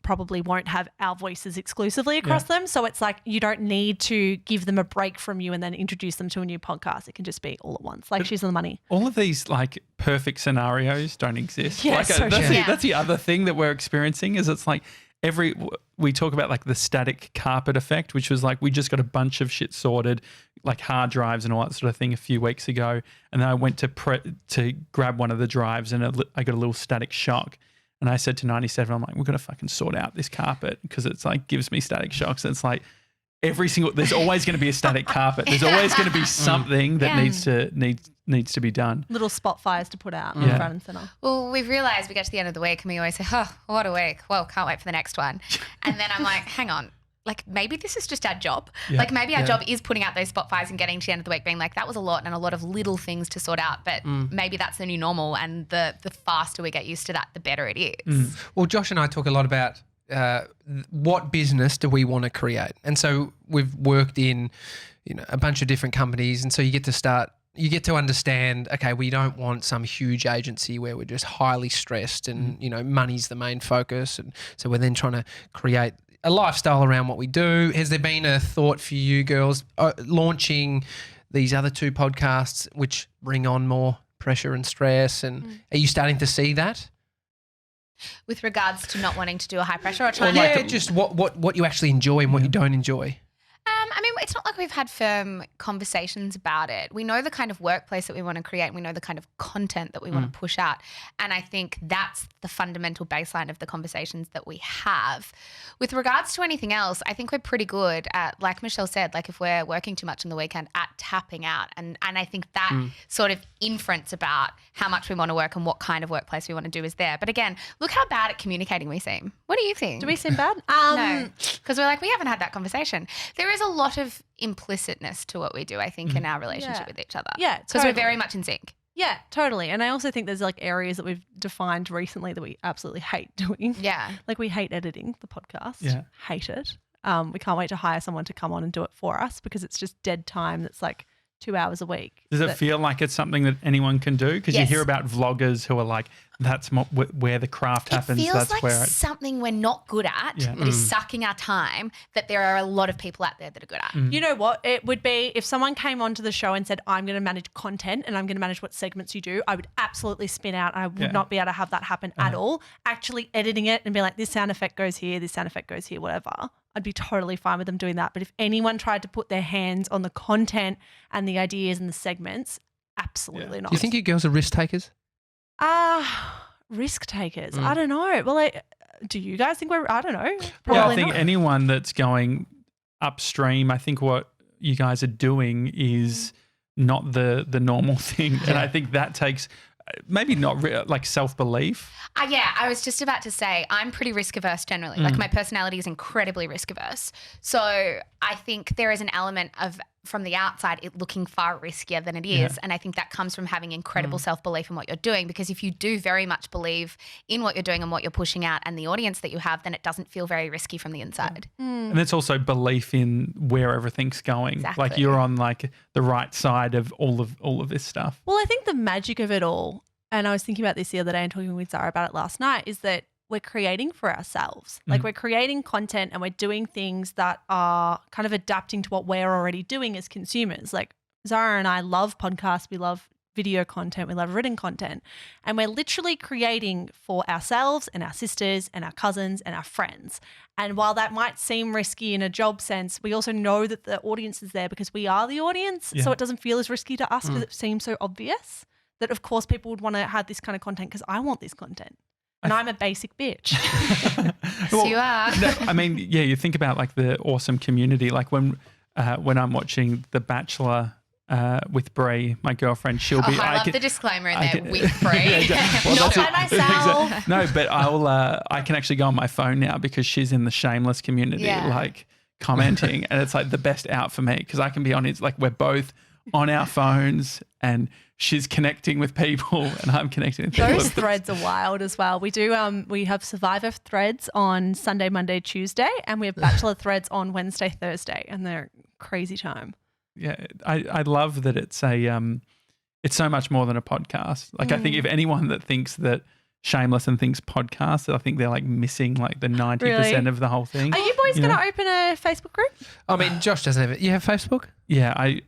probably won't have our voices exclusively across them. So it's like you don't need to give them a break from you and then introduce them to a new podcast. It can just be all at once. Like, She's on the Money. All of these like perfect scenarios don't exist. Yeah, like, so true. that's the other thing that we're experiencing is it's like we talk about like the static carpet effect, which was like we just got a bunch of shit sorted, like hard drives and all that sort of thing a few weeks ago. And then I went to grab one of the drives and I got a little static shock. And I said to 97, I'm like, we're going to fucking sort out this carpet because it's like gives me static shocks. And it's like there's always going to be a static carpet. There's always going to be something that needs to be done. Little spot fires to put out in front and center. Well, we've realised we get to the end of the week and we always say, oh, what a week. Well, can't wait for the next one. And then I'm like, hang on. Like, maybe this is just our job. Yeah. Like, maybe our job is putting out those spot fires and getting to the end of the week being like, that was a lot and a lot of little things to sort out. But maybe that's the new normal, and the faster we get used to that, the better it is. Well, Josh and I talk a lot about what business do we want to create. And so we've worked in, a bunch of different companies. And so you get to understand, okay, we don't want some huge agency where we're just highly stressed and, money's the main focus. And so we're then trying to create a lifestyle around what we do. Has there been a thought for you girls launching these other two podcasts which bring on more pressure and stress? And are you starting to see that? With regards to not wanting to do a high pressure or trying to just what you actually enjoy and what you don't enjoy. I mean, it's not like we've had firm conversations about it. We know the kind of workplace that we want to create, and we know the kind of content that we want to push out. And I think that's the fundamental baseline of the conversations that we have. With regards to anything else, I think we're pretty good at, like Michelle said, like if we're working too much on the weekend, at tapping out. And I think that sort of inference about how much we want to work and what kind of workplace we want to do is there. But again, look how bad at communicating we seem. What do you think? Do we seem bad? No, because we're like, we haven't had that conversation. There is a lot of implicitness to what we do, I think, in our relationship with each other. Yeah, because we're very much in sync. Yeah, totally. And I also think there's like areas that we've defined recently that we absolutely hate doing. Yeah. Like we hate editing the podcast. Yeah. Hate it. We can't wait to hire someone to come on and do it for us because it's just dead time that's like 2 hours a week. Does it feel like it's something that anyone can do? Because you hear about vloggers who are like, that's where the craft happens. It feels that's like where something we're not good at that is sucking our time, that there are a lot of people out there that are good at. You know what? It would be if someone came onto the show and said, I'm going to manage content and I'm going to manage what segments you do, I would absolutely spin out. I would not be able to have that happen at all. Actually editing it and be like, this sound effect goes here, this sound effect goes here, whatever. I'd be totally fine with them doing that. But if anyone tried to put their hands on the content and the ideas and the segments, absolutely not. Do you think you girls are risk takers? Risk takers. I don't know. Well, do you guys think we're? I don't know. Yeah, I think not. anyone that's going upstream, I think what you guys are doing is not the normal thing, and I think that takes maybe not like self-belief. Yeah, I was just about to say I'm pretty risk averse generally. Like my personality is incredibly risk averse. So I think there is an element of, from the outside, it looking far riskier than it is. Yeah. And I think that comes from having incredible self-belief in what you're doing, because if you do very much believe in what you're doing and what you're pushing out and the audience that you have, then it doesn't feel very risky from the inside. And it's also belief in where everything's going. Exactly. Like you're on like the right side of all of this stuff. Well, I think the magic of it all, and I was thinking about this the other day and talking with Zara about it last night, is that we're creating for ourselves. Like we're creating content and we're doing things that are kind of adapting to what we're already doing as consumers. Like Zara and I love podcasts. We love video content. We love written content. And we're literally creating for ourselves and our sisters and our cousins and our friends. And while that might seem risky in a job sense, we also know that the audience is there because we are the audience. So it doesn't feel as risky to us because it seems so obvious that, of course, people would want to have this kind of content because I want this content. And I'm a basic bitch. Well, you are. No, I mean, yeah, you think about like the awesome community. Like when I'm watching The Bachelor with Brie, my girlfriend, she'll be. I love the disclaimer in there with Brie. Not by myself. Exactly. No, but I can actually go on my phone now because she's in the Shameless community, like commenting, and it's like the best out for me because I can be on it. Like we're both on our phones and she's connecting with people and I'm connecting with people. Those threads are wild as well. We do we have Survivor threads on Sunday, Monday, Tuesday, and we have Bachelor threads on Wednesday, Thursday, and they're crazy time. Yeah, I love that it's it's so much more than a podcast. Like I think if anyone that thinks that Shameless and thinks podcast, I think they're like missing like the 90% of the whole thing. Are you boys going to open a Facebook group? I mean, Josh doesn't have it. You have Facebook? Yeah, I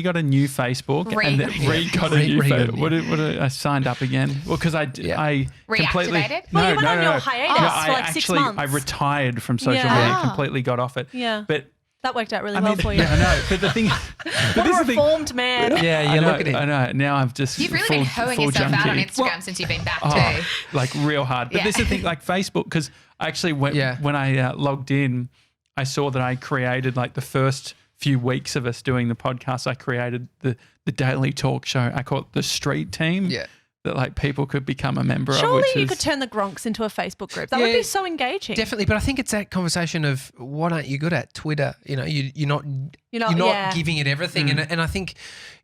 got a new Facebook and then got a new Facebook. I signed up again. Well, because I completely Reactivated? Well, you went on your hiatus for like 6 months. I retired from social media, completely got off it. Yeah. But that worked out really well for you. Yeah, I know. But the thing, what a reformed man. Yeah, look at him. I know. Now I've just You've really been hoeing yourself out on Instagram since you've been back too. Like real hard. But this is the thing, like Facebook, because actually when I logged in, I saw that I created like the first few weeks of us doing the podcast, I created the daily talk show. I call it the Street Team. Yeah. That like people could become a member of. Surely you could turn the Gronks into a Facebook group. That would be so engaging. Definitely, but I think it's that conversation of what aren't you good at? Twitter. You know, you're not giving it everything, and I think,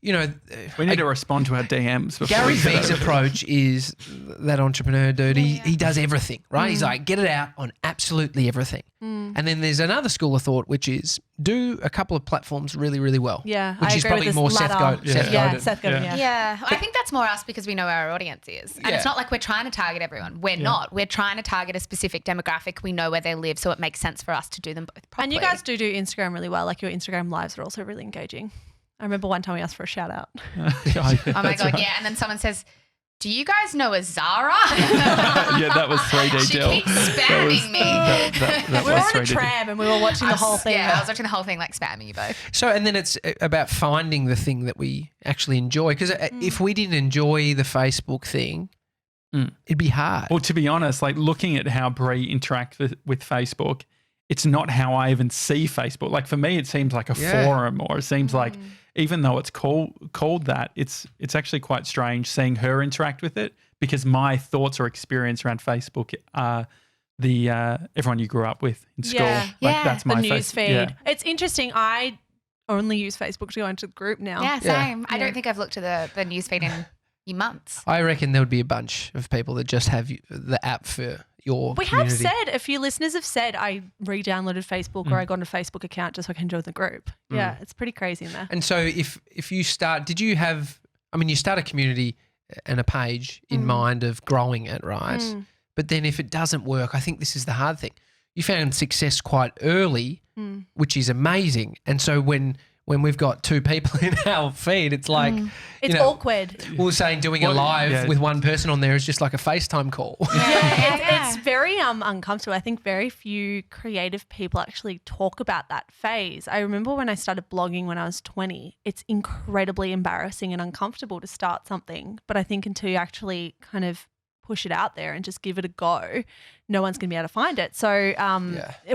you know, we need to respond to our DMs. Gary Vee's approach is that entrepreneur dude. He does everything, right? He's like, get it out on absolutely everything. And then there's another school of thought, which is do a couple of platforms really, really well. Yeah, which I is agree probably with more this Seth ladder. Godin. Seth Godin. Yeah, I think that's more us because we know our audience is. And it's not like we're trying to target everyone. We're not. We're trying to target a specific demographic. We know where they live, so it makes sense for us to do them both properly. And you guys do Instagram really well. Like your Instagram lives are also really engaging. I remember one time we asked for a shout out. Oh my God, yeah. And then someone says, do you guys know a Zara? Yeah, that was 3D She Jill. keeps spamming me. That We were was on a 3D. tram and we were watching the whole thing. Yeah, I was watching the whole thing like spamming you both. So, and then it's about finding the thing that we actually enjoy. Because if we didn't enjoy the Facebook thing, it'd be hard. Well, to be honest, like looking at how Brie interacts with Facebook, it's not how I even see Facebook. Like for me, it seems like a forum, or it seems like even though it's called that, it's actually quite strange seeing her interact with it because my thoughts or experience around Facebook are the everyone you grew up with in school. Like that's my the news feed. Yeah. It's interesting. I only use Facebook to go into the group now. Yeah, same. I don't think I've looked at the newsfeed in months. I reckon there would be a bunch of people that just have the app for your community. A few listeners have said I re-downloaded Facebook or I got on a Facebook account just so I can join the group. Yeah, it's pretty crazy in there. And so if you start, you start a community and a page in mind of growing it, right? But then if it doesn't work, I think this is the hard thing. You found success quite early, which is amazing. And so when we've got two people in our feed, it's like it's awkward. We were saying doing a live with one person on there is just like a FaceTime call. It's very uncomfortable. I think very few creative people actually talk about that phase. I remember when I started blogging when I was 20, it's incredibly embarrassing and uncomfortable to start something. But I think until you actually kind of push it out there and just give it a go, no one's going to be able to find it. So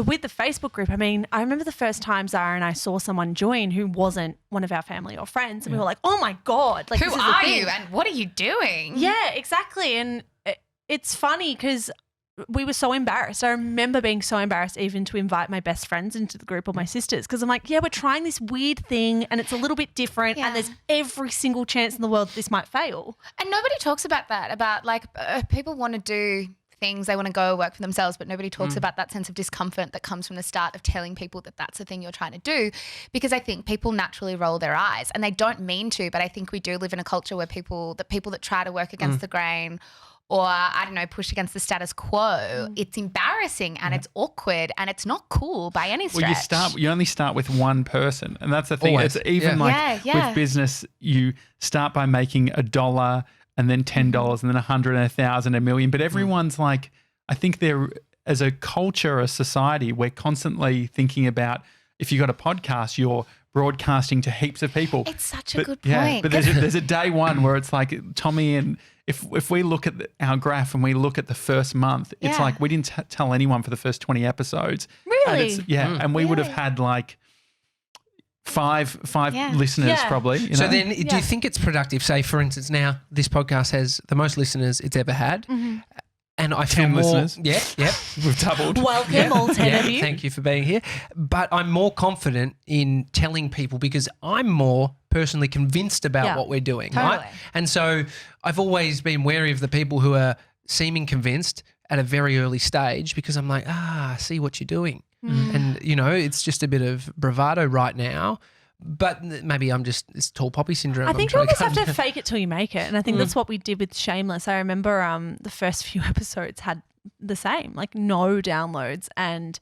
with the Facebook group, I mean, I remember the first time Zara and I saw someone join who wasn't one of our family or friends, and we were like, oh my God. Like, who are you and what are you doing? Yeah, exactly. And it's funny because we were so embarrassed. I remember being so embarrassed even to invite my best friends into the group or my sisters because I'm like, we're trying this weird thing and it's a little bit different and there's every single chance in the world this might fail. And nobody talks about that, about like people want to do things, they want to go work for themselves, but nobody talks about that sense of discomfort that comes from the start of telling people that that's the thing you're trying to do, because I think people naturally roll their eyes and they don't mean to, but I think we do live in a culture where people that try to work against the grain or I don't know, push against the status quo, it's embarrassing and it's awkward and it's not cool by any stretch. Well, you only start with one person, and that's the thing. Always. It's even with business, you start by making $1 and then $10 and then 100 and 1,000, 1,000,000. But everyone's like, I think they're, as a culture, a society, we're constantly thinking about, if you got a podcast, you're broadcasting to heaps of people. It's such a good point. Yeah, but there's a day one where it's like, Tommy, and if we look at our graph and we look at the first month, it's like we didn't tell anyone for the first 20 episodes. Really? And we would have had like five listeners probably. You know? So then do you think it's productive? Say, for instance, now this podcast has the most listeners it's ever had. And I feel 10 more, listeners. Yeah. We've doubled. Welcome, all 10 of you. Thank you for being here. But I'm more confident in telling people because I'm more personally convinced about what we're doing, right? And so I've always been wary of the people who are seeming convinced at a very early stage because I'm like, I see what you're doing. And, it's just a bit of bravado right now. But maybe it's tall poppy syndrome. I think you almost have to fake it till you make it. And I think that's what we did with Shameless. I remember the first few episodes had the same, like no downloads. And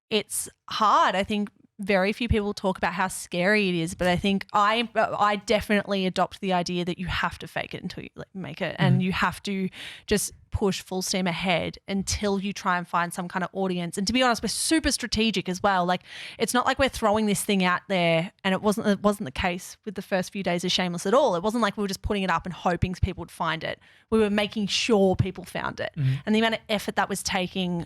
it's hard. I think very few people talk about how scary it is, but I think I definitely adopt the idea that you have to fake it until you make it, and you have to just push full steam ahead until you try and find some kind of audience. And to be honest, we're super strategic as well. Like, it's not like we're throwing this thing out there, and it wasn't the case with the first few days of Shameless at all. It wasn't like we were just putting it up and hoping people would find it. We were making sure people found it. And the amount of effort that was taking,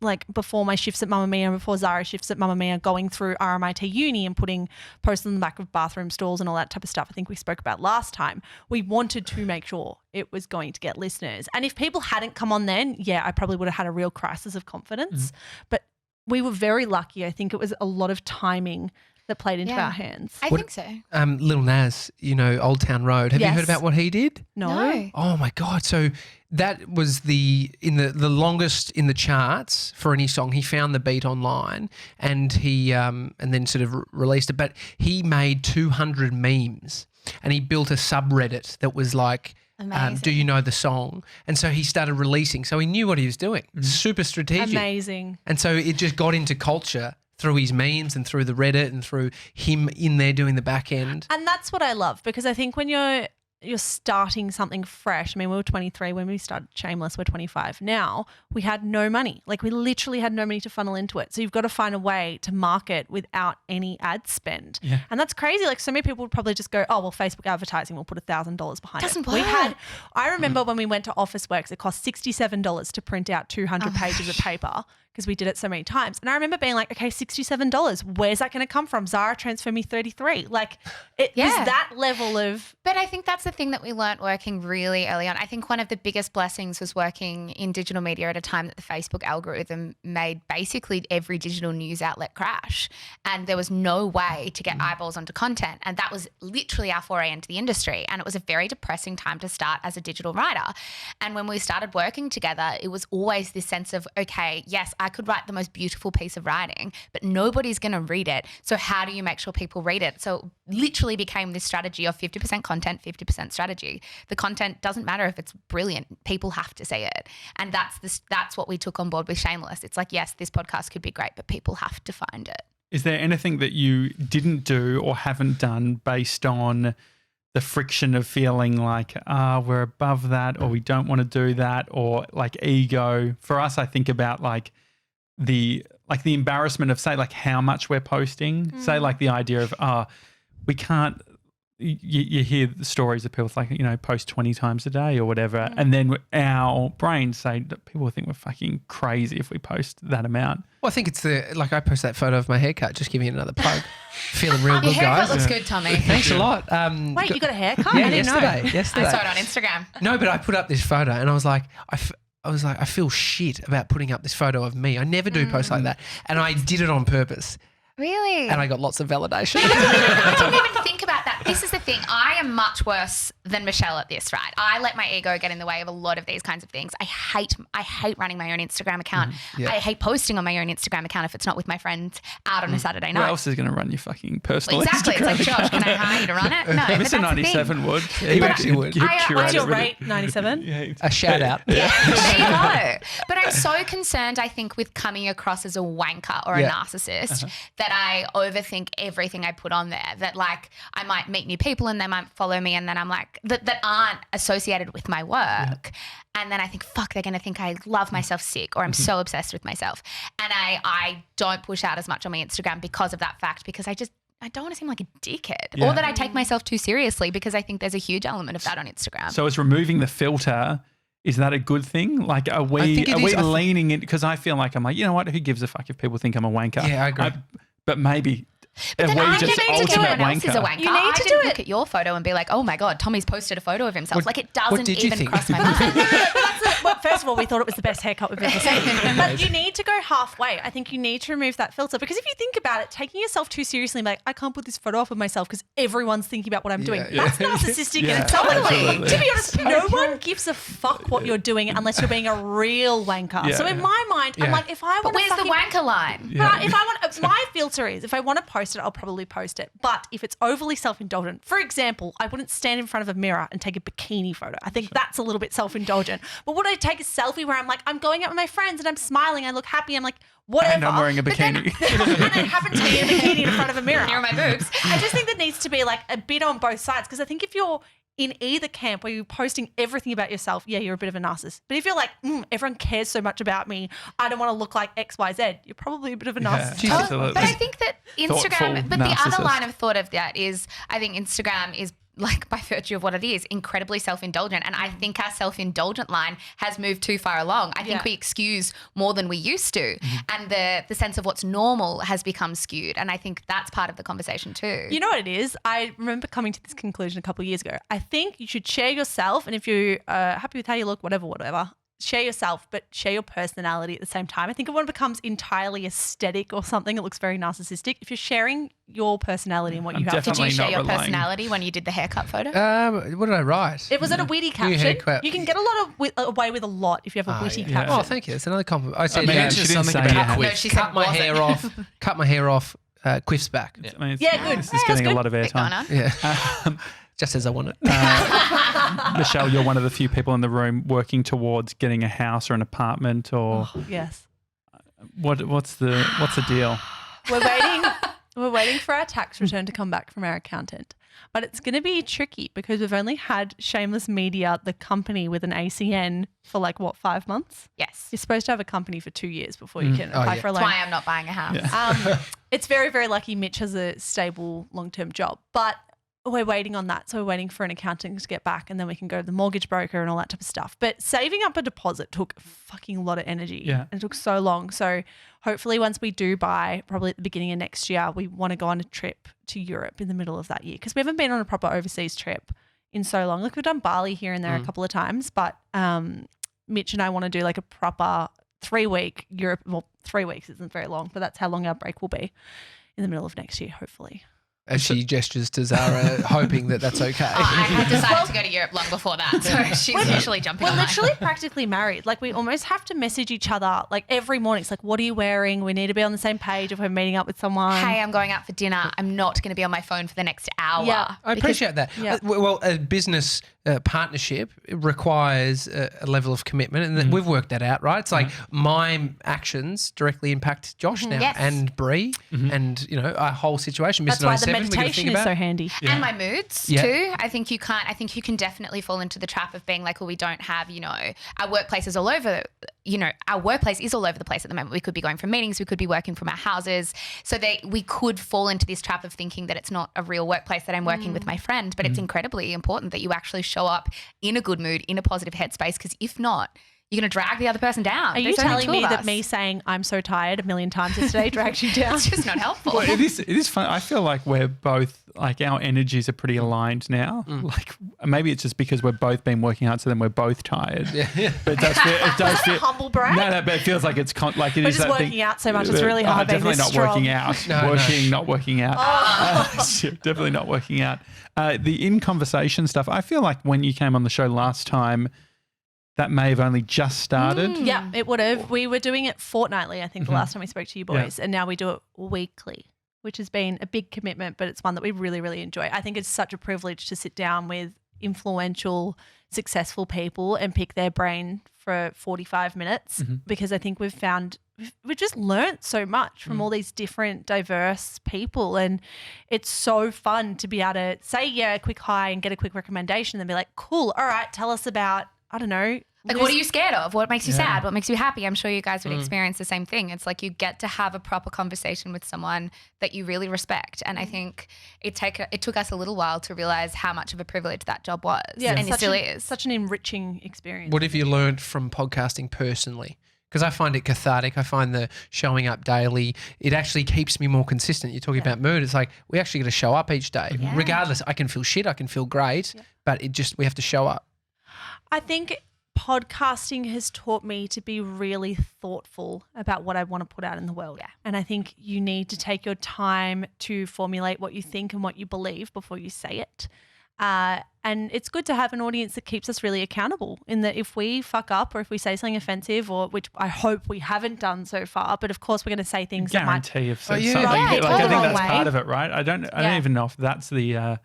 like before my shifts at Mamma Mia and before Zara's shifts at Mamma Mia, going through RMIT uni and putting posts on the back of bathroom stalls and all that type of stuff I think we spoke about last time. We wanted to make sure it was going to get listeners. And if people hadn't come on then, I probably would have had a real crisis of confidence. But we were very lucky. I think it was a lot of timing that played into our hands. I think so. Lil Nas, Old Town Road. Have you heard about what he did? No. Oh my God. So that was the longest in the charts for any song. He found the beat online and he and then sort of released it. But he made 200 memes and he built a subreddit that was like, do you know the song? And so he started releasing. So he knew what he was doing. Super strategic. Amazing. And so it just got into culture through his memes and through the Reddit and through him in there doing the back end. And that's what I love, because I think when you're starting something fresh. I mean, we were 23 when we started Shameless. We're 25 now. We had no money. Like, we literally had no money to funnel into it. So you've got to find a way to market without any ad spend. Yeah. And that's crazy. Like, so many people would probably just go, oh, well, Facebook advertising, we'll put $1,000 behind Doesn't it. work. I remember when we went to Officeworks, it cost $67 to print out 200 pages of paper, because we did it so many times. And I remember being like, okay, $67. Where's that going to come from? Zara, transfer me 33. Like, it was that level of... But I think that's the thing that we learnt working really early on. I think one of the biggest blessings was working in digital media at a time that the Facebook algorithm made basically every digital news outlet crash. And there was no way to get eyeballs onto content. And that was literally our foray into the industry. And it was a very depressing time to start as a digital writer. And when we started working together, it was always this sense of, okay, yes, I could write the most beautiful piece of writing, but nobody's going to read it. So how do you make sure people read it? So it literally became this strategy of 50% content, 50% strategy. The content doesn't matter if it's brilliant. People have to say it. And that's what we took on board with Shameless. It's like, yes, this podcast could be great, but people have to find it. Is there anything that you didn't do or haven't done based on the friction of feeling like, we're above that, or we don't want to do that, or like ego? For us, I think about like the embarrassment of, say, like how much we're posting, say like the idea of, we can't, you hear the stories of people like, post 20 times a day or whatever. And then our brains say that people think we're fucking crazy if we post that amount. Well, I think it's I post that photo of my haircut, just giving it another plug. Feeling real good, Your haircut guys. looks good, Tommy. Thanks a lot. Wait, you got a haircut? Yeah, I didn't know. yesterday. I saw it on Instagram. No, but I put up this photo and I was like, I feel shit about putting up this photo of me. I never do posts like that. And I did it on purpose. Really? And I got lots of validation. I didn't even think about that this is the thing. I am much worse than Michelle at this, right? I let my ego get in the way of a lot of these kinds of things. I hate running my own Instagram account. Yeah. I hate posting on my own Instagram account if it's not with my friends out on a Saturday Who night. else is going to run your fucking personal Exactly. Instagram It's like, Josh, can I account? hire you to run it? No, but that's Mr. the 97 thing. would. He actually would. He'd What's What's your curate it. rate? 97? Yeah. A shout out. Yeah, there you go. But I'm so concerned, I think, with coming across as a wanker or a Yeah. narcissist that I overthink everything I put on there. That like I might meet new people and they might follow me and then I'm like, that aren't associated with my work. And then I think, fuck, they're going to think I love myself sick or I'm so obsessed with myself. And I don't push out as much on my Instagram because of that fact, because I don't want to seem like a dickhead or that I take myself too seriously, because I think there's a huge element of that on Instagram. So is removing the filter, is that a good thing? Like, are think we it is. leaning in? Because I feel like I'm like, you know what? Who gives a fuck if people think I'm a wanker? Yeah, I agree. But maybe But are then we I just need to do ultimate everyone else is a wanker? wanker. You need I to didn't do look at your photo and be like, oh my God, Tommy's posted a photo of himself. Like it doesn't did you even think? cross my mind. Well, first of all, we thought it was the best haircut we've ever seen. But you need to go halfway. I think you need to remove that filter, because if you think about it, taking yourself too seriously, like, I can't put this photo up of myself because everyone's thinking about what I'm doing. Yeah. That's narcissistic Yeah, in itself. Like, absolutely. to be honest, no one gives a fuck what you're doing unless you're being a real wanker. Yeah. So in my mind, I'm Yeah. like, if I But want to where's the wanker line? But if I want, my filter is, if I want to post it, I'll probably post it. But if it's overly self-indulgent, for example, I wouldn't stand in front of a mirror and take a bikini photo. I think that's a little bit self-indulgent. But would I take a selfie where I'm like, I'm going out with my friends and I'm smiling, I look happy, I'm like, whatever. And I'm wearing a But then- bikini. and I happen to be in a bikini in front of a mirror. Here are my boobs. I just think there needs to be like a bit on both sides, because I think if you're in either camp where you're posting everything about yourself, yeah, you're a bit of a narcissist. But if you're like, everyone cares so much about me, I don't want to look like X, Y, Z, you're probably a bit of a narcissist. Jesus. Absolutely. But I think that Thoughtful Instagram, but the other narcissist. line of thought of that is, I think Instagram is, like, by virtue of what it is, incredibly self-indulgent. And I think our self-indulgent line has moved too far along. I think Yeah. we excuse more than we used to. And the sense of what's normal has become skewed. And I think that's part of the conversation too. You know what it is? I remember coming to this conclusion a couple of years ago. I think you should share yourself, and if you're happy with how you look, whatever, share yourself, but share your personality at the same time. I think if one becomes entirely aesthetic or something, it looks very narcissistic. If you're sharing your personality and what you have, Did definitely you share not your relying. personality when you did the haircut photo? What did I write? it was at a witty caption. haircut. You can get a lot of away with a lot if you have a witty yeah. caption. Oh, thank you. It's another compliment. I said, mean, yeah, she just didn't something say about that. quiff. No, she said cut my wasn't. hair off. Cut my hair off. Quiff's back. I mean, Yeah, good. This is Yeah, getting that's a lot of Bit going airtime. on. Yeah. Just as I want it. Michelle, you're one of the few people in the room working towards getting a house or an apartment, or Yes. what's the deal? We're waiting. We're waiting for our tax return to come back from our accountant. But it's going to be tricky because we've only had Shameless Media, the company with an ACN, for 5 months? Yes. You're supposed to have a company for 2 years before you can Oh, apply yeah. for a That's loan. why I'm not buying a house. It's very, very lucky Mitch has a stable long-term job. But we're waiting on that. So we're waiting for an accountant to get back, and then we can go to the mortgage broker and all that type of stuff. But saving up a deposit took a fucking lot of energy. Yeah. And it took so long. So hopefully once we do buy, probably at the beginning of next year, we want to go on a trip to Europe in the middle of that year, because we haven't been on a proper overseas trip in so long. Look, we've done Bali here and there a couple of times, but Mitch and I want to do a proper 3-week Europe. Well, 3 weeks isn't very long, but that's how long our break will be in the middle of next year, hopefully. As she gestures to Zara, hoping that that's okay. I had decided to go to Europe long before that, so she's usually jumping We're on my- literally practically married. We almost have to message each other every morning. It's what are you wearing? We need to be on the same page if we're meeting up with someone. Hey, I'm going out for dinner. I'm not going to be on my phone for the next hour. Yeah. I appreciate that. Yeah. Well, a business partnership requires a level of commitment, and we've worked that out, right? It's my actions directly impact Josh now Yes. and Bree, and our whole situation. That's Mr. why the 97, we gotta meditation think is so about. handy. And my moods Yeah. too. I think you can definitely fall into the trap of being we don't have, our workplace is all over, our workplace is all over the place at the moment. We could be going for meetings, we could be working from our houses. So we could fall into this trap of thinking that it's not a real workplace, that I'm working with my friend, but it's incredibly important that you actually show up in a good mood, in a positive headspace, because if not, you're going to drag the other person down. Are you There's only telling two me of that us. me saying I'm so tired a million times yesterday drags you down? It's just not helpful. Well, it is fun. I feel like we're both, like our energies are pretty aligned now. Like maybe it's just because we've both been working out, so then we're both tired. Yeah. But it does feel humble brag? No, but it feels like it's like it We're is just that working thing. out so much. It's really hard being Definitely this not strong. working out. No. Not working out. Definitely not working out. The in conversation stuff. I feel like when you came on the show last time, that may have only just started. Yeah, it would have. We were doing it fortnightly, I think, the last time we spoke to you boys, and now we do it weekly, which has been a big commitment, but it's one that we really, really enjoy. I think it's such a privilege to sit down with influential, successful people and pick their brain for 45 minutes because I think we've just learnt so much from all these different diverse people, and it's so fun to be able to say, a quick hi and get a quick recommendation and be like, cool, all right, tell us about, I don't know. Like, what are you scared of? What makes you sad? What makes you happy? I'm sure you guys would experience the same thing. It's like you get to have a proper conversation with someone that you really respect. And I think it took us a little while to realize how much of a privilege that job was. Yeah, and it still is. Such an enriching experience. What have you learned from podcasting personally? Because I find it cathartic. I find the showing up daily, it actually keeps me more consistent. You're talking about mood. It's like we actually got to show up each day. Yeah. Regardless, I can feel shit, I can feel great, but we have to show up. I think podcasting has taught me to be really thoughtful about what I want to put out in the world. Yeah. And I think you need to take your time to formulate what you think and what you believe before you say it. And it's good to have an audience that keeps us really accountable in that if we fuck up or if we say something offensive, or which I hope we haven't done so far, but of course we're going to say things that might Guarantee if said yeah. something. Yeah, Like, go I the think wrong that's way. part of it, right? I don't even know if that's the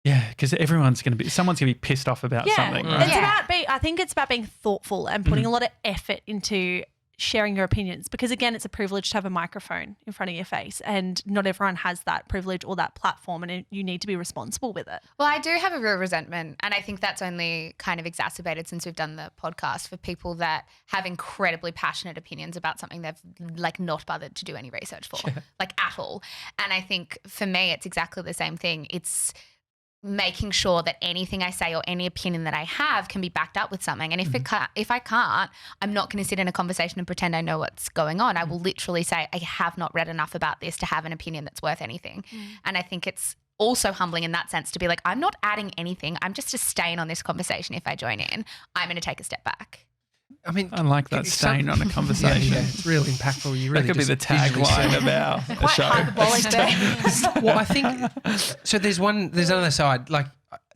because someone's going to be pissed off about something, right? I think it's about being thoughtful and putting a lot of effort into sharing your opinions, because again, it's a privilege to have a microphone in front of your face, and not everyone has that privilege or that platform, and you need to be responsible with it. Well, I do have a real resentment, and I think that's only kind of exacerbated since we've done the podcast, for people that have incredibly passionate opinions about something they've like not bothered to do any research for, like at all. And I think for me, it's exactly the same thing. It's making sure that anything I say or any opinion that I have can be backed up with something. And if I can't, I'm not going to sit in a conversation and pretend I know what's going on. I will literally say, I have not read enough about this to have an opinion that's worth anything. And I think it's also humbling in that sense to be like, I'm not adding anything. I'm just a stain on this conversation. If I join in, I'm going to take a step back. I mean, I like that stain on a conversation. Yeah, it's really impactful. You really That could be the just visually see tagline it. of our Quite show. hyperbolic there. Well, I think so. There's another side. Like,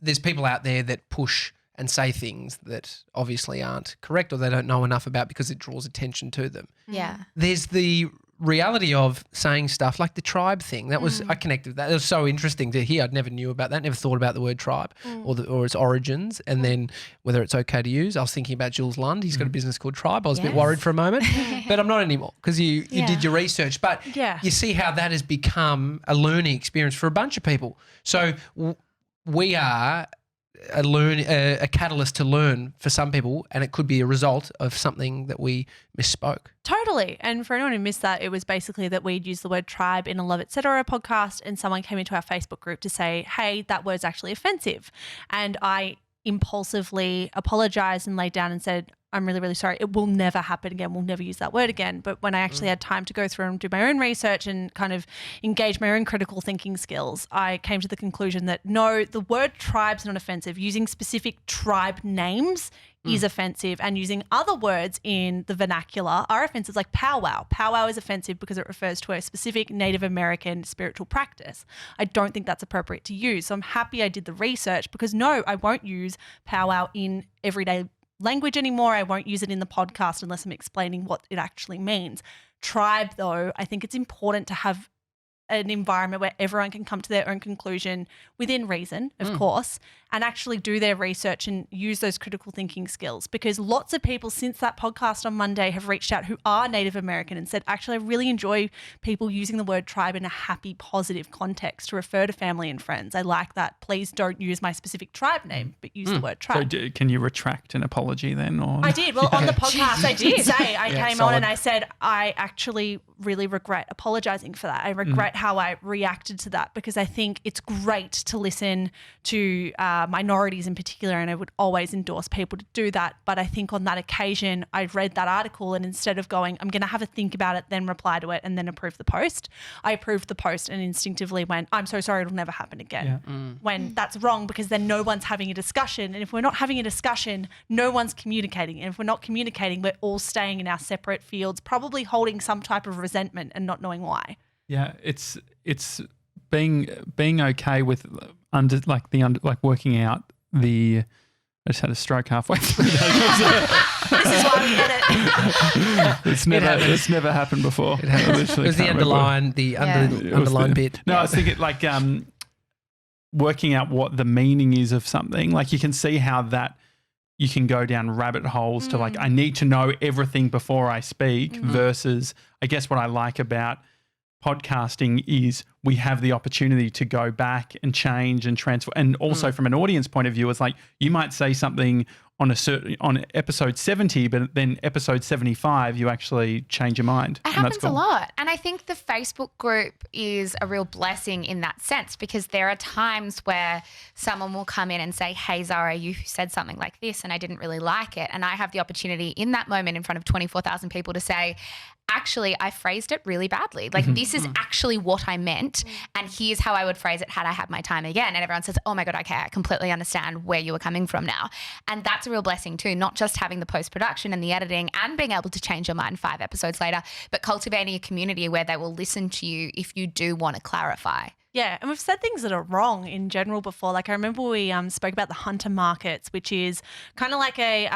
there's people out there that push and say things that obviously aren't correct or they don't know enough about because it draws attention to them. Yeah. There's the reality of saying stuff like the tribe thing. That was I connected with that. It was so interesting to hear. I'd never knew about that. Never thought about the word tribe or its origins, and then whether it's okay to use. I was thinking about Jules Lund. He's got a business called Tribe. I was a bit worried for a moment, but I'm not anymore because you did your research. But you see how that has become a learning experience for a bunch of people. So we are a catalyst to learn for some people, and it could be a result of something that we misspoke. Totally. And for anyone who missed that, it was basically that we'd used the word tribe in a Love Etc. podcast, and someone came into our Facebook group to say, hey, that word's actually offensive. And I impulsively apologized and laid down and said, I'm really, really sorry. It will never happen again. We'll never use that word again. But when I actually had time to go through and do my own research and kind of engage my own critical thinking skills, I came to the conclusion that no, the word tribe's not offensive. Using specific tribe names is offensive, and using other words in the vernacular are offensive, like powwow. Powwow is offensive because it refers to a specific Native American spiritual practice. I don't think that's appropriate to use. So I'm happy I did the research, because no, I won't use powwow in everyday language anymore. I won't use it in the podcast unless I'm explaining what it actually means. Tribe, though, I think it's important to have an environment where everyone can come to their own conclusion within reason, of course, and actually do their research and use those critical thinking skills. Because lots of people since that podcast on Monday have reached out who are Native American and said, actually, I really enjoy people using the word tribe in a happy, positive context to refer to family and friends. I like that. Please don't use my specific tribe name, but use the word So tribe. can you retract an apology then? Or I did. Well, on the podcast, I did say, I came on solid. and I said, I actually really regret apologizing for that. I regret how I reacted to that, because I think it's great to listen to minorities in particular, and I would always endorse people to do that. But I think on that occasion, I read that article, and instead of going, I'm going to have a think about it, then reply to it, and then approve the post, I approved the post and instinctively went, I'm so sorry, it'll never happen again. Yeah. When that's wrong, because then no one's having a discussion. And if we're not having a discussion, no one's communicating. And if we're not communicating, we're all staying in our separate fields, probably holding some type of resentment and not knowing why. Yeah, it's being okay with working out the. I just had a stroke halfway through. This is why we edit. It's never happened before. It happens. It was the underlying bit. No, I was thinking like working out what the meaning is of something. Like you can see how that you can go down rabbit holes to like, I need to know everything before I speak versus I guess what I like about podcasting is we have the opportunity to go back and change and transfer. And also from an audience point of view, it's like you might say something on episode 70, but then episode 75, you actually change your mind. It happens a lot. And I think the Facebook group is a real blessing in that sense, because there are times where someone will come in and say, hey, Zara, you said something like this and I didn't really like it. And I have the opportunity in that moment in front of 24,000 people to say, actually, I phrased it really badly. Like this is actually what I meant. And here's how I would phrase it had I had my time again. And everyone says, oh my God, okay, I completely understand where you were coming from now. And that's a real blessing too, not just having the post-production and the editing and being able to change your mind 5 episodes later, but cultivating a community where they will listen to you if you do want to clarify. Yeah, and we've said things that are wrong in general before. Like I remember we spoke about the hunter markets, which is kind of like a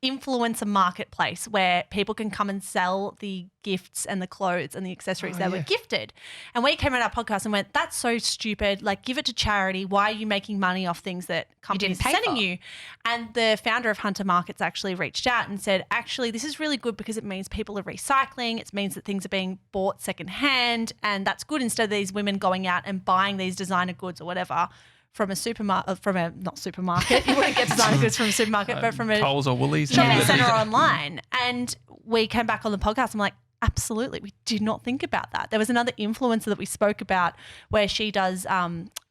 influencer marketplace where people can come and sell the gifts and the clothes and the accessories were gifted. And we came on our podcast and went, that's so stupid. Like, give it to charity. Why are you making money off things that companies are sending you? And the founder of Hunter Markets actually reached out and said, actually, this is really good because it means people are recycling. It means that things are being bought secondhand, and that's good instead of these women going out and buying these designer goods or whatever from a supermarket, not supermarket. You wouldn't get designer goods from a supermarket, but from a Coles or Woolies shopping centre online. And we came back on the podcast. I'm like, absolutely, we did not think about that. There was another influencer that we spoke about where she does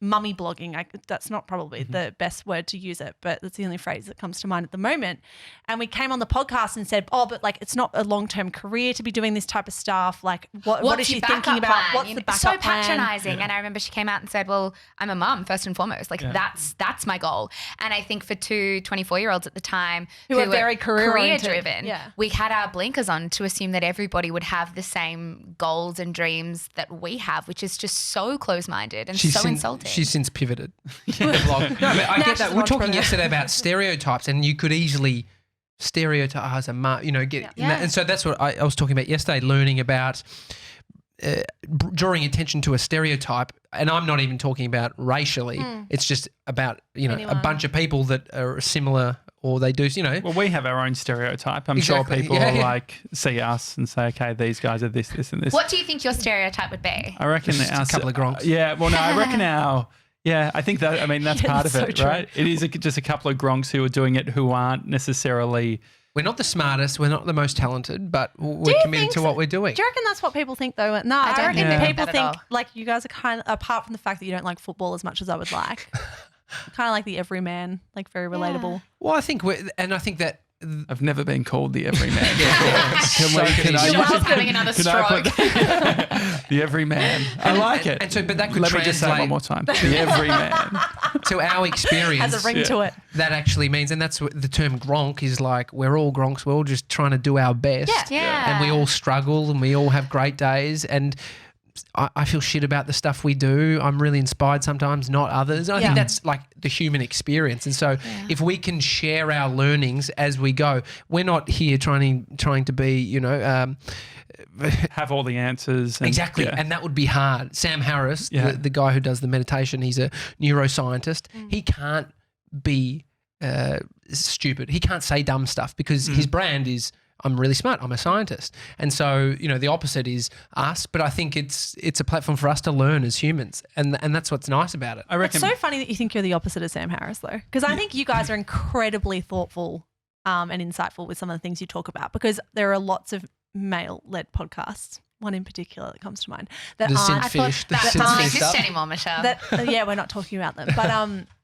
mummy blogging. That's not probably the best word to use it, but that's the only phrase that comes to mind at the moment. And we came on the podcast and said, oh, but like it's not a long-term career to be doing this type of stuff. Like what is she thinking about? Plan? What's the backup so plan? patronising. Yeah. And I remember she came out and said, well, I'm a mum first and foremost. Like that's my goal. And I think for 2 24-year-olds at the time who were very career driven, we had our blinkers on to assume that everybody would have the same goals and dreams that we have, which is just so close-minded and insulting. She's since pivoted. I get that. We were talking yesterday about stereotypes, and you could easily stereotype a and so that's what I was talking about yesterday, learning about drawing attention to a stereotype. And I'm not even talking about racially. It's just about, a bunch of people that are similar, or they do, Well, we have our own stereotype. I'm sure people see us and say, okay, these guys are this, this, and this. What do you think your stereotype would be? I reckon a couple of gronks. Yeah, well, no, I reckon I think that's part of it, right? It is just a couple of gronks who are doing it who aren't necessarily. We're not the smartest, we're not the most talented, but we're committed to what we're doing. Do you reckon that's what people think though? No, I reckon people think like you guys are kind of, apart from the fact that you don't like football as much as I would like, kind of like the everyman, like very relatable. Well, I think that I've never been called the everyman. Joel's having another stroke. The everyman. I like it. And so, but that could Let me just say it one more time. The everyman. To our experience, has a ring to it. That actually means, and that's what the term gronk is like. We're all gronks. We're all just trying to do our best. Yeah. And we all struggle, and we all have great days. And I feel shit about the stuff we do. I'm really inspired sometimes, not others. And I think that's like the human experience. And so if we can share our learnings as we go, we're not here trying to be, have all the answers. Exactly. And that would be hard. Sam Harris, the guy who does the meditation, he's a neuroscientist. He can't be stupid. He can't say dumb stuff because his brand is, I'm really smart. I'm a scientist. And so, the opposite is us, but I think it's a platform for us to learn as humans. And that's what's nice about it. I reckon. It's so funny that you think you're the opposite of Sam Harris though, because I think you guys are incredibly thoughtful and insightful with some of the things you talk about, because there are lots of male-led podcasts, one in particular that comes to mind that The aren't. synth fish. The That synth doesn't fish exist stuff. anymore, Michelle. That yeah, we're not talking about them, but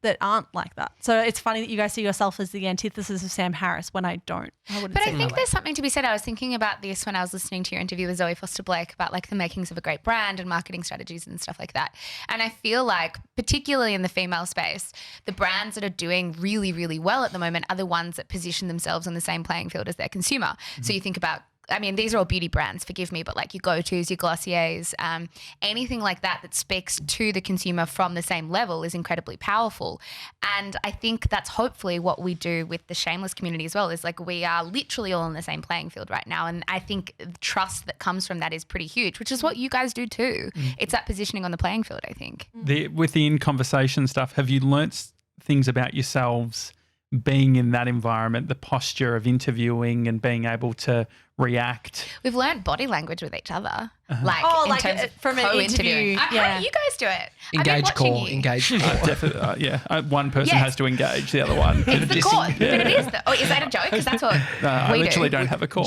that aren't like that. So it's funny that you guys see yourself as the antithesis of Sam Harris when I don't. I wouldn't. But see I it think that way. there's something to be said. I was thinking about this when I was listening to your interview with Zoe Foster-Blake about like the makings of a great brand and marketing strategies and stuff like that. And I feel like, particularly in the female space, the brands that are doing really, really well at the moment are the ones that position themselves on the same playing field as their consumer. So you think about, I mean, these are all beauty brands, forgive me, but like your Go-Tos, your Glossiers, anything like that that speaks to the consumer from the same level is incredibly powerful. And I think that's hopefully what we do with the Shameless community as well, is like we are literally all on the same playing field right now. And I think trust that comes from that is pretty huge, which is what you guys do too. It's that positioning on the playing field, I think. With the in-conversation stuff, have you learnt things about yourselves being in that environment, the posture of interviewing and being able to react? We've learned body language with each other, like Oh, in like terms of from an co-interviewing. interview, How yeah. do you guys do it? Engage I've been watching call. you. Engage call. Definitely, yeah. One person Yes. has to engage the other one. It's the court, but it is. Oh, is that a joke? Because that's what I we literally do. don't have a call.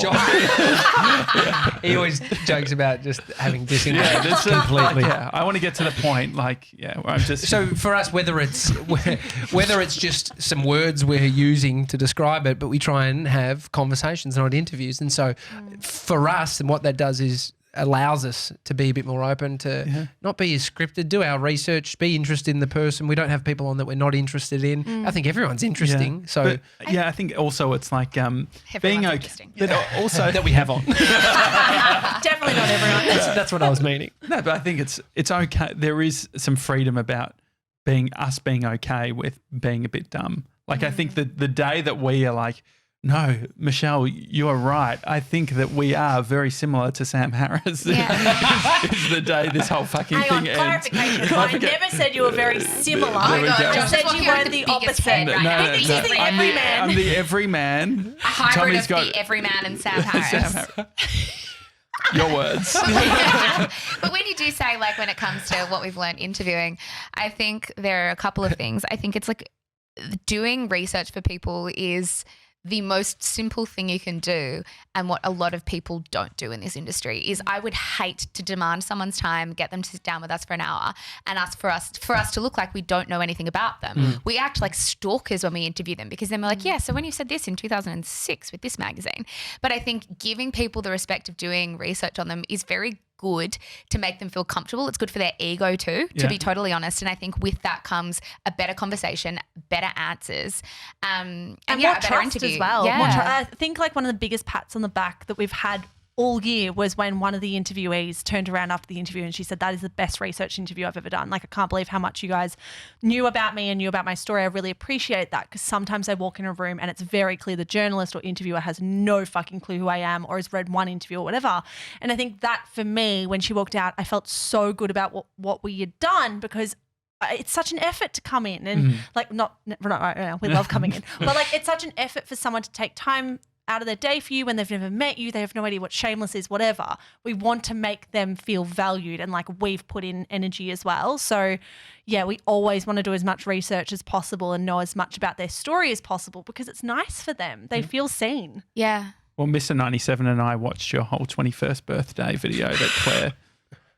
He always jokes about just having disengaged. Yeah, this is completely. Yeah, I want to get to the point. Like, yeah, I'm just. So for us, whether it's just some words we're using to describe it, but we try and have conversations, not interviews. And so for us, and what that does is allows us to be a bit more open to not be as scripted, do our research, be interested in the person. We don't have people on that we're not interested in. I think everyone's interesting. So But, yeah, I think also it's like being Everyone's okay. interesting. But also that we have on. Definitely not everyone. That's what I was meaning. No, but I think it's okay. There is some freedom about being okay with being a bit dumb. Like I think that the day that we are like, no, Michelle, you are right. I think that we are very similar to Sam Harris. Yeah. is the day this whole fucking Hang on, thing ends. clarification. I never said you were very similar. There we go. I just said Well, you you're were the the biggest opposite. fan right now. He's He's the the everyman. I'm the everyman. A hybrid Tommy's of got the everyman and Sam Harris. Sam Harris. Your words. But when you do say, like, when it comes to what we've learned interviewing, I think there are a couple of things. I think it's like doing research for people is the most simple thing you can do, and what a lot of people don't do in this industry is I would hate to demand someone's time, get them to sit down with us for an hour and ask for us to look like we don't know anything about them. We act like stalkers when we interview them, because then we're like, yeah, so when you said this in 2006 with this magazine. But I think giving people the respect of doing research on them is very good to make them feel comfortable. It's good for their ego too, to Yeah. be totally honest. And I think with that comes a better conversation, better answers, and And yeah, more a better trust interview as well. Yeah. I think like one of the biggest pats on the back that we've had all year was when one of the interviewees turned around after the interview and she said, that is the best research interview I've ever done. Like, I can't believe how much you guys knew about me and knew about my story. I really appreciate that, because sometimes I walk in a room and it's very clear the journalist or interviewer has no fucking clue who I am or has read one interview or whatever. And I think that for me, when she walked out, I felt so good about what we had done, because it's such an effort to come in and like not right now, we love coming in, but like it's such an effort for someone to take time out of their day for you when they've never met you, they have no idea what Shameless is, whatever. We want to make them feel valued, and like we've put in energy as well. So yeah, we always want to do as much research as possible and know as much about their story as possible, because it's nice for them. They feel seen. Yeah. Well, Mr. 97 and I watched your whole 21st birthday video that Claire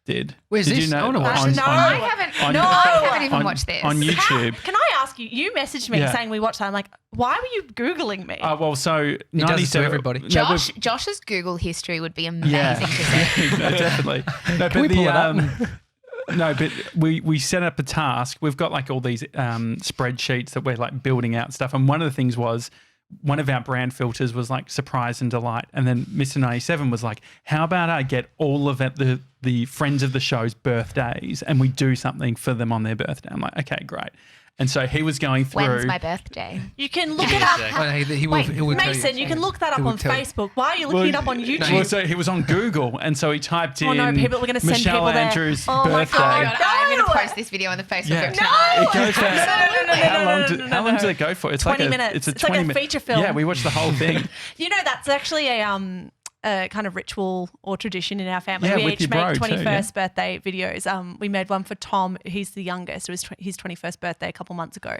did. Where's did this? You know, I wanna watch this. I haven't. on- I haven't even on- watched this. on YouTube. Can I ask you, you messaged me Yeah. saying we watched that. I'm like, why were you Googling me? Well, so does it to 97 everybody. No, Josh's Google history would be amazing yeah, to see. no, definitely. No, but we pull it up? No, but we set up a task. We've got like all these spreadsheets that we're like building out stuff, and one of the things was, one of our brand filters was like surprise and delight. And then Mr. 97 was like, how about I get all of it, the friends of the show's birthdays, and we do something for them on their birthday. I'm like, okay, great. And so he was going through. When's my birthday? You can look it up. He will tell you. Mason, you can look that up He will on tell you. Facebook. Why are you looking it up on YouTube? Well, so he was on Google, and so he typed in Oh, no, people- we're gonna send Michelle people there. Andrews' Oh, my birthday. God. God, I'm going to No! post this video on the Facebook Yeah. group tonight. It goes for No, how long did it go for? It's 20 like minutes. It's a It's like 20 a minute feature film. Yeah, we watched the whole thing. You know, that's actually a a kind of ritual or tradition in our family. Yeah, We with each your make bro too, 21st birthday videos. We made one for Tom. He's the youngest. It was his 21st birthday a couple months ago.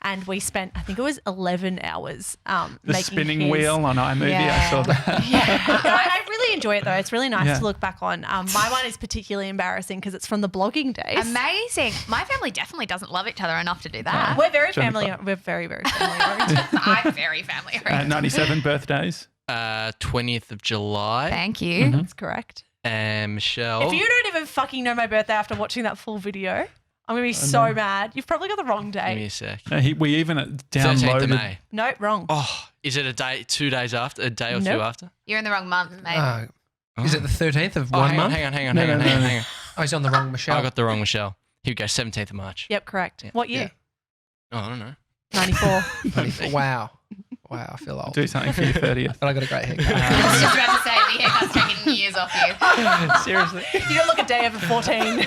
And we spent, I think it was 11 hours The making spinning his. wheel on iMovie, I saw that. I really enjoy it though. It's really nice Yeah. to look back on. My one is particularly embarrassing because it's from the blogging days. Amazing. My family definitely doesn't love each other enough to do that. We're very Johnny family. Clark. We're very, very family oriented. I'm very family oriented. 97 birthdays. 20th of July. Thank you. That's correct. And Michelle. If you don't even fucking know my birthday after watching that full video, I'm gonna be so mad. You've probably got the wrong Give me day. a sec. We even 13th of downloaded. May. No, wrong. Oh, is it a day, 2 days after? A day or Nope. two after? You're in the wrong month, mate. Is it the 13th of Oh, one hang on, month? hang on. No. Oh, he's on the wrong Michelle. I got the wrong Michelle. Here we go, 17th of March. Yep, correct. What year? Oh, I don't know. 94. Wow. Wow, I feel old. Do something for your 30th. But I got a great haircut. I was just about to say the haircut's taking years off you. Seriously. You don't look a day over 14.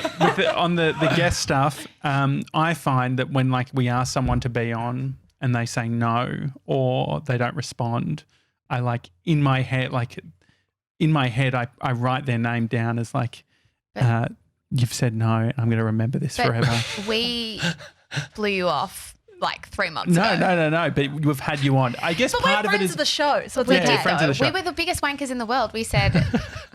On the guest stuff, I find that when like we ask someone to be on and they say no or they don't respond, I like in my head, I write their name down as like, you've said no, and I'm going to remember this But forever. we blew you off like 3 months No, ago. no. But we've had you on. I guess But part we're of it friends is of the show, so it's We Yeah, did, we're friends of the though. show. We were the biggest wankers in the world. We said,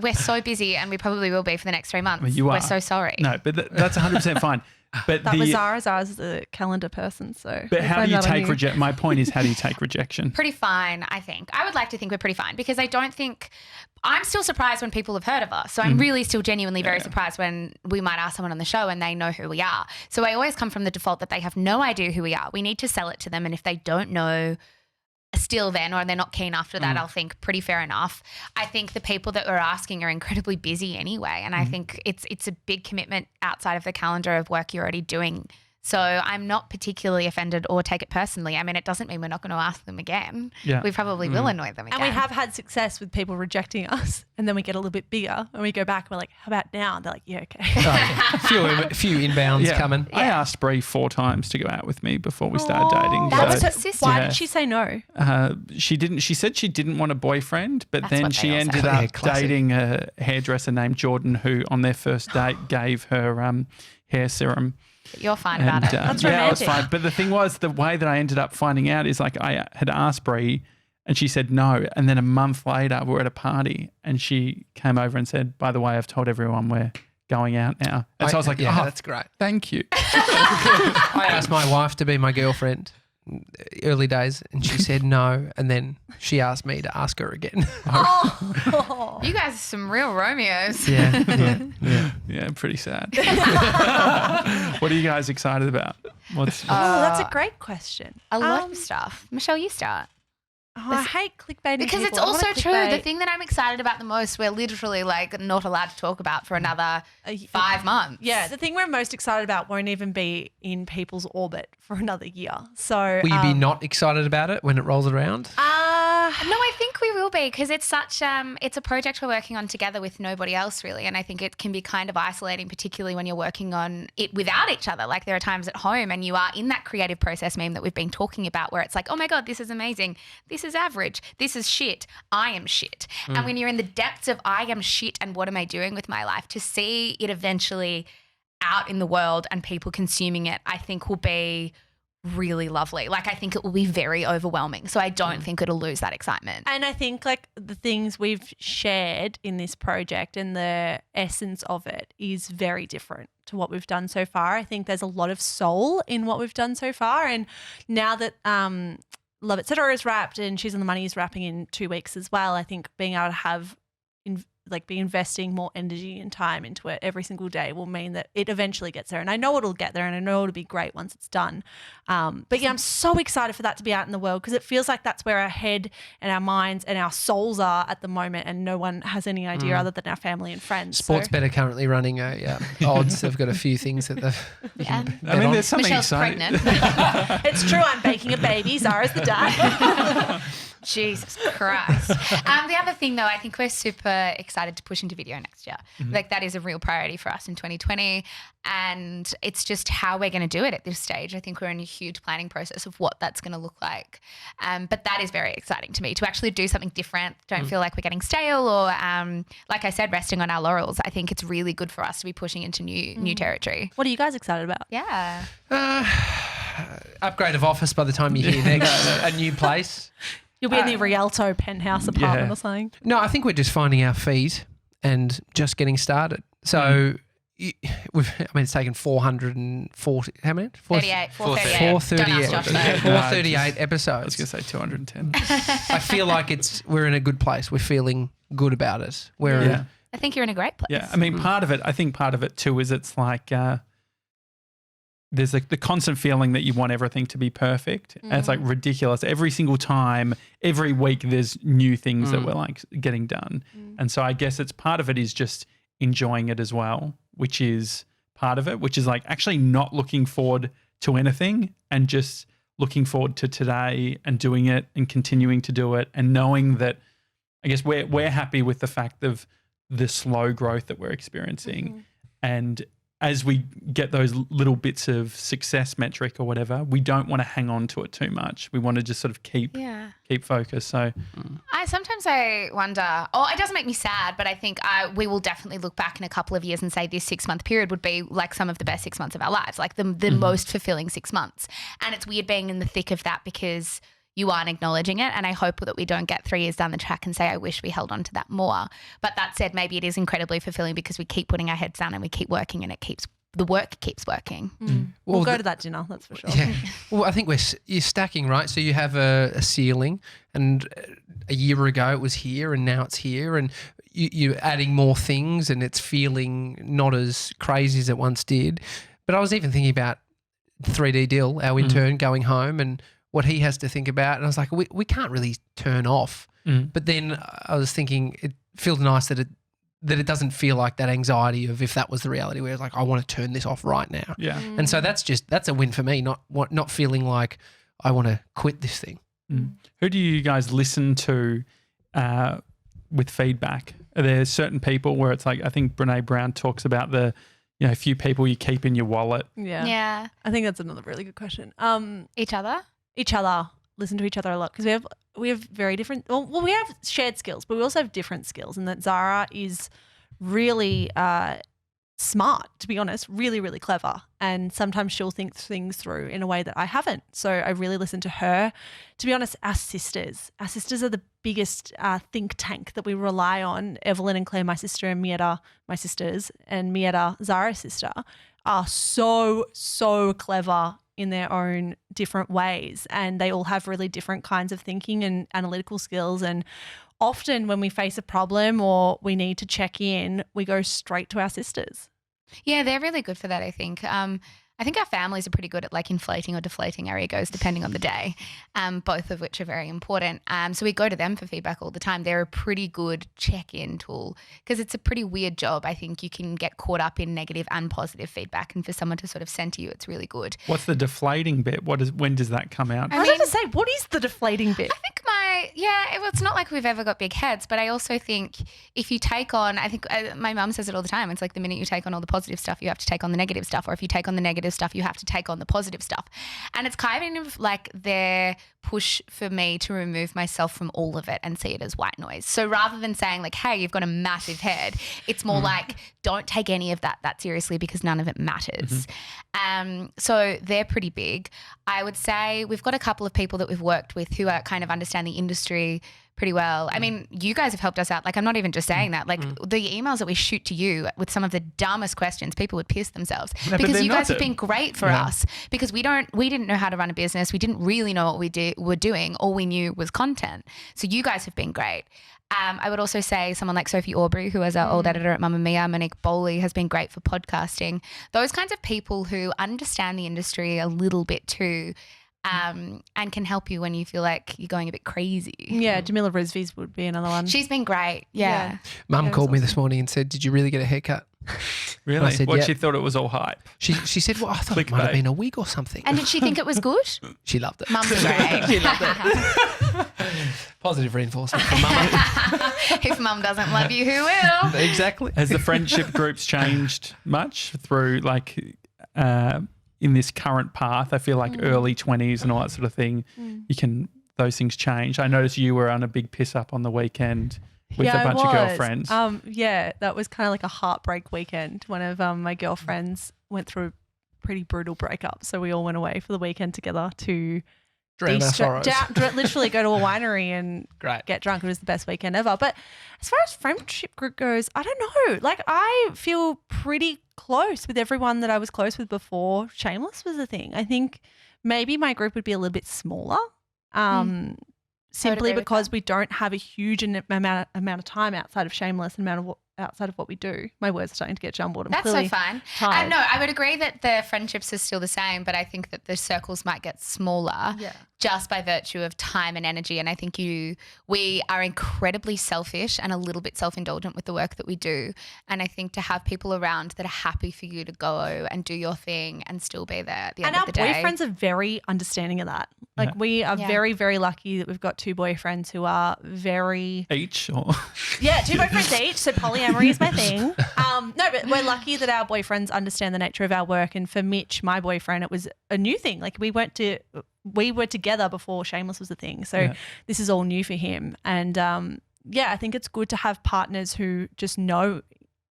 we're so busy and we probably will be for the next 3 months. you are. We're so sorry. no, but that's 100% fine. But that was Zara. Zara's the calendar person, so. But we'll how blame do you that on take rejection? My point is, how do you take rejection? Pretty fine, I think. I would like to think we're pretty fine because I don't think I'm still surprised when people have heard of us. So I'm really still genuinely very surprised when we might ask someone on the show and they know who we are. So I always come from the default that they have no idea who we are. We need to sell it to them. And if they don't know still then or they're not keen after that, I'll think pretty fair enough. I think the people that we're asking are incredibly busy anyway. And I think it's a big commitment outside of the calendar of work you're already doing. So I'm not particularly offended or take it personally. I mean, it doesn't mean we're not going to ask them again. Yeah. We probably will annoy them again. And we have had success with people rejecting us, and then we get a little bit bigger, and we go back. And we're like, "How about now?" And they're like, "Yeah, okay." few inbounds coming. I asked Brie 4 times to go out with me before we started dating. That's so, persistent. Why Yeah. did she say no? she didn't. She said she didn't want a boyfriend, but That's then what she they all ended say. up Yeah, classic. dating a hairdresser named Jordan, who on their first date gave her hair serum. You're fine And, about it. That's yeah, I was romantic. fine. But the thing was, the way that I ended up finding out is like I had asked Brie and she said no. And then a month later, we were at a party and she came over and said, by the way, I've told everyone we're going out now. And so I was like, yeah, oh, that's great. thank you. I asked my wife to be my girlfriend early days and she said no. And then she asked me to ask her again. You guys are some real Romeos. Yeah, pretty sad. What are you guys excited about? What's Oh, that's a great question. A lot of stuff. Michelle, you start. I hate clickbaiting Because people. it's I don't also wanna true. The clickbait. thing that I'm excited about the most, we're literally like not allowed to talk about for another 5 months. Yeah, the thing we're most excited about won't even be in people's orbit for another year. So Will you be not excited about it when it rolls around? No, I think we will be because it's such it's a project we're working on together with nobody else really, and I think it can be kind of isolating, particularly when you're working on it without each other. Like there are times at home and you are in that creative process meme that we've been talking about where it's like, oh my God, this is amazing, this is average, this is shit, I am shit. And when you're in the depths of I am shit and what am I doing with my life, to see it eventually out in the world and people consuming it, I think will be really lovely. Like I think it will be very overwhelming. So I don't think it'll lose that excitement. And I think like the things we've shared in this project and the essence of it is very different to what we've done so far. I think there's a lot of soul in what we've done so far. And now that Love Etc. is wrapped and She's on the Money is wrapping in 2 weeks as well, I think being able to have be investing more energy and time into it every single day will mean that it eventually gets there. And I know it'll get there and I know it'll be great once it's done. But yeah, I'm so excited for that to be out in the world because it feels like that's where our head and our minds and our souls are at the moment and no one has any idea other than our family and friends. Sports Bet are currently running odds. They've got a few things that they've. Yeah. I mean, there's something Michelle's exciting. pregnant. It's true, I'm baking a baby. Zara's the dad. Jesus Christ. The other thing, though, I think we're super excited to push into video next year. Like, that is a real priority for us in 2020. And it's just how we're going to do it at this stage. I think we're in a huge planning process of what that's going to look like. But that is very exciting to me, to actually do something different. Don't feel like we're getting stale or, like I said, resting on our laurels. I think it's really good for us to be pushing into new territory. What are you guys excited about? Yeah. Upgrade of office by the time you hear next, a new place. You'll be in the Rialto penthouse apartment or something. No, I think we're just finding our feet and just getting started. So, it's taken 440, how many? 38. 438. Don't ask Josh, though. 438 I was episodes. going to say 210. I feel like we're in a good place. We're feeling good about it. Yeah. I think you're in a great place. Yeah. I mean, part of it too is it's like there's like the constant feeling that you want everything to be perfect. And it's like ridiculous. Every single time, every week, there's new things that we're like getting done. And so I guess it's part of it is just enjoying it as well, which is part of it, which is like actually not looking forward to anything and just looking forward to today and doing it and continuing to do it and knowing that I guess we're happy with the fact of the slow growth that we're experiencing. And as we get those little bits of success metric or whatever, we don't want to hang on to it too much. We want to just sort of keep focus. So Sometimes I wonder, it doesn't make me sad, but I think we will definitely look back in a couple of years and say this 6-month period would be like some of the best 6 months of our lives, like the most fulfilling 6 months. And it's weird being in the thick of that because you aren't acknowledging it. And I hope that we don't get 3 years down the track and say, I wish we held on to that more. But that said, maybe it is incredibly fulfilling because we keep putting our heads down and we keep working and the work keeps working. We'll go to that dinner, that's for sure. Yeah. Well, I think you're stacking, right? So you have a ceiling and a year ago it was here and now it's here and you're adding more things and it's feeling not as crazy as it once did. But I was even thinking about 3D Dill, our intern, going home and what he has to think about. And I was like, we can't really turn off. But then I was thinking it feels nice that it doesn't feel like that anxiety of if that was the reality where it's like, I want to turn this off right now. yeah. And so that's a win for me, not feeling like I want to quit this thing. Who do you guys listen to with feedback? Are there certain people where it's like, I think Brene Brown talks about the, a few people you keep in your wallet. Yeah. I think that's another really good question. Each other? Each other, listen to each other a lot because we have very different, well, we have shared skills, but we also have different skills, and that Zara is really smart, to be honest, really, really clever. And sometimes she'll think things through in a way that I haven't. So I really listen to her. To be honest, our sisters are the biggest think tank that we rely on. Evelyn and Claire, my sister, and Mieta, my sisters, and Mieta, Zara's sister, are so clever in their own different ways, and they all have really different kinds of thinking and analytical skills. And often when we face a problem or we need to check in, we go straight to our sisters. Yeah, they're really good for that, I think. I think our families are pretty good at like inflating or deflating our egos depending on the day, both of which are very important. So we go to them for feedback all the time. They're a pretty good check-in tool because it's a pretty weird job. I think you can get caught up in negative and positive feedback, and for someone to sort of send to you, it's really good. What's the deflating bit? When does that come out? I was about to say, what is the deflating bit? I think it's not like we've ever got big heads, but I also think if you take on, I think my mum says it all the time, it's like the minute you take on all the positive stuff, you have to take on the negative stuff, or if you take on the negative stuff, you have to take on the positive stuff. And it's kind of like their push for me to remove myself from all of it and see it as white noise. So rather than saying like, hey, you've got a massive head, it's more like, don't take any of that seriously because none of it matters. So they're pretty big. I would say we've got a couple of people that we've worked with who are kind of understand the industry pretty well. I mean, you guys have helped us out. Like, I'm not even just saying that. Like, the emails that we shoot to you with some of the dumbest questions, people would piss themselves because you guys have been great for us because we didn't know how to run a business. We didn't really know what we were doing. All we knew was content. So you guys have been great. I would also say someone like Sophie Aubrey, who is our old editor at Mamma Mia, Monique Bowley has been great for podcasting. Those kinds of people who understand the industry a little bit too, and can help you when you feel like you're going a bit crazy. Yeah, Jamila Rizvi's would be another one. She's been great. Yeah. Mum called me this morning and said, "Did you really get a haircut?" Really? I said, What, yeah. she thought it was all hype? She said, well, I thought it might have Clickbait. been a wig or something. And did she think it was good? She loved it. Mum's great. She loved it. Positive reinforcement from mum. If mum doesn't love you, who will? Exactly. Has the friendship groups changed much through in this current path? I feel like early 20s and all that sort of thing, those things change. I noticed you were on a big piss up on the weekend with a bunch of girlfriends. Yeah, that was kind of like a heartbreak weekend. One of my girlfriends went through a pretty brutal breakup, so we all went away for the weekend together to Drown our sorrows. literally go to a winery and Great. get drunk. It was the best weekend ever. But as far as friendship group goes, I don't know. Like, I feel pretty close with everyone that I was close with before Shameless was a thing. I think maybe my group would be a little bit smaller. Simply agree with because that. we don't have a huge amount of time outside of Shameless and outside of what we do. My words are starting to get jumbled. I'm That's clearly so fine. tired. No, I would agree that the friendships are still the same, but I think that the circles might get smaller just by virtue of time and energy. And I think we are incredibly selfish and a little bit self-indulgent with the work that we do. And I think to have people around that are happy for you to go and do your thing and still be there at the end of the day. And our boyfriends are very understanding of that. Like, we are very, very lucky that we've got two boyfriends who are very... Each? Or Yeah, two boyfriends each. So polyamory is my thing. No, but we're lucky that our boyfriends understand the nature of our work. And for Mitch, my boyfriend, it was a new thing. Like, we were together before Shameless was a thing. So this is all new for him. And I think it's good to have partners who just know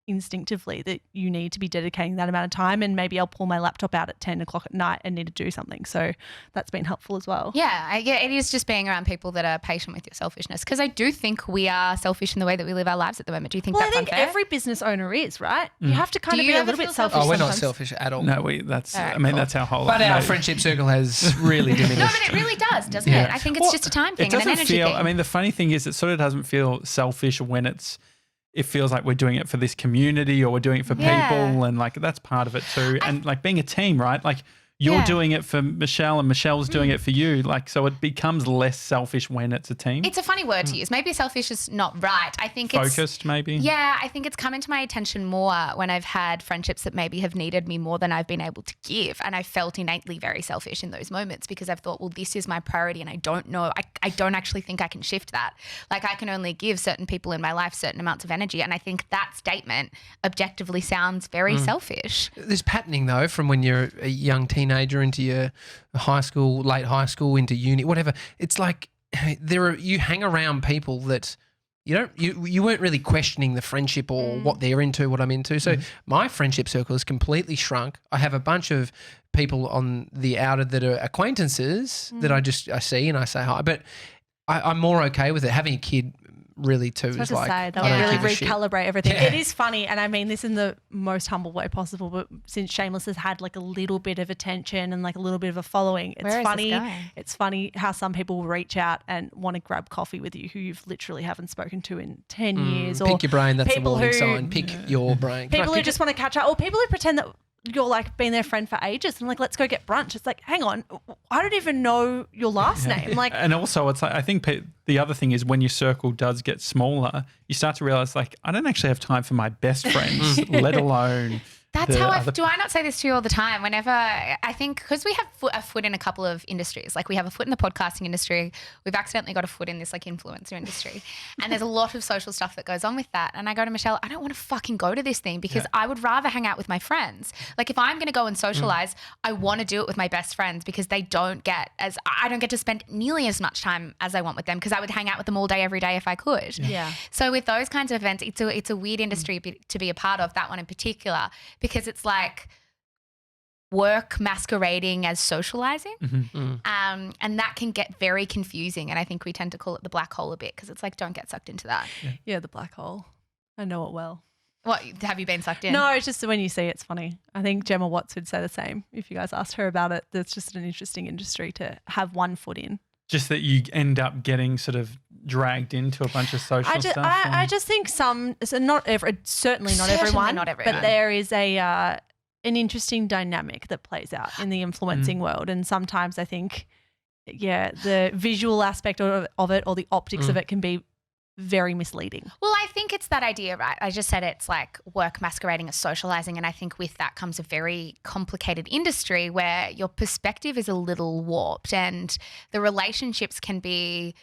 instinctively that you need to be dedicating that amount of time, and maybe I'll pull my laptop out at 10 o'clock at night and need to do something. So that's been helpful as well. Yeah, it is just being around people that are patient with your selfishness, because I do think we are selfish in the way that we live our lives at the moment. Do you think Well, I that's think unfair? every business owner is, right? You have to kind Do of you be a ever little bit feel selfish. Oh, we're not sometimes. selfish at all. no, that's. All right, I mean, cool. that's our whole. But our no, friendship circle has really diminished. No, but it really does, doesn't Yeah. it? I think it's just a time thing It and an doesn't energy feel. thing. I mean, the funny thing is, it sort of doesn't feel selfish when it feels like we're doing it for this community or we're doing it for Yeah. people, and like that's part of it too. And like being a team, right? Like you're Yeah. doing it for Michelle and Michelle's doing it for you. Like, so it becomes less selfish when it's a team. It's a funny word to use. Maybe selfish is not right. I think it's Focused, maybe. Yeah, I think it's come into my attention more when I've had friendships that maybe have needed me more than I've been able to give. And I felt innately very selfish in those moments because I've thought, well, this is my priority and I don't know. I don't actually think I can shift that. Like, I can only give certain people in my life certain amounts of energy. And I think that statement objectively sounds very selfish. There's patterning though, from when you're a young teenager into your high school, late high school, into uni, whatever. It's like you hang around people that you weren't really questioning the friendship or what they're into, what I'm into. So my friendship circle has completely shrunk. I have a bunch of people on the outer that are acquaintances that I see and I say hi, but I'm more okay with it. Having a kid really too I was is about to like, say, I don't they'll give a really shit. recalibrate everything. Yeah. It is funny, and I mean this in the most humble way possible, but since Shameless has had like a little bit of attention and like a little bit of a following, it's Where is this funny. going? It's funny how some people will reach out and want to grab coffee with you who you've literally haven't spoken to in 10 years. Or Pick your brain, that's a people warning who- sign. Pick your brain. Can I people who pick just it? want to catch up, or people who pretend that you're like been their friend for ages and like, let's go get brunch. It's like, hang on, I don't even know your last name. Like, And also, it's like, I think the other thing is when your circle does get smaller, you start to realize, like, I don't actually have time for my best friends, let alone. That's the how other- do I not say this to you all the time? Whenever I think, because we have a foot in a couple of industries, like we have a foot in the podcasting industry, we've accidentally got a foot in this like influencer industry, and there's a lot of social stuff that goes on with that. And I go to Michelle, I don't want to fucking go to this thing because I would rather hang out with my friends. Like, if I'm going to go and socialize, I want to do it with my best friends because I don't get to spend nearly as much time as I want with them because I would hang out with them all day, every day if I could. Yeah. So with those kinds of events, it's a weird industry to be a part of, that one in particular, because it's like work masquerading as socializing. And that can get very confusing. And I think we tend to call it the black hole a bit because it's like, don't get sucked into that. yeah, the black hole. I know it well. What, have you been sucked in? No, it's just when you see it, it's funny. I think Gemma Watts would say the same. If you guys asked her about it, that's just an interesting industry to have one foot in. Just that you end up getting sort of dragged into a bunch of social stuff. I just think certainly not everyone, Certainly not everyone. but there is an interesting dynamic that plays out in the influencing world. And sometimes I think, the visual aspect of it or the optics of it can be very misleading. Well, I think it's that idea, right? I just said it's like work masquerading as socializing. And I think with that comes a very complicated industry where your perspective is a little warped and the relationships can be,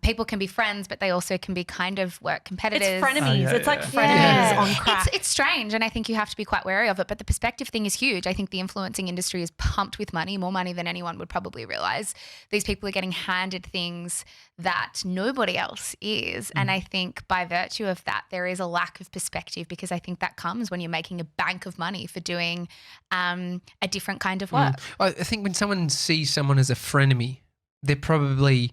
people can be friends, but they also can be kind of work competitors. It's frenemies. It's like frenemies Yeah. on crack. It's strange, and I think you have to be quite wary of it. But the perspective thing is huge. I think the influencing industry is pumped with money, more money than anyone would probably realize. These people are getting handed things that nobody else is. And I think by virtue of that, there is a lack of perspective because I think that comes when you're making a bank of money for doing a different kind of work. I think when someone sees someone as a frenemy, they're probably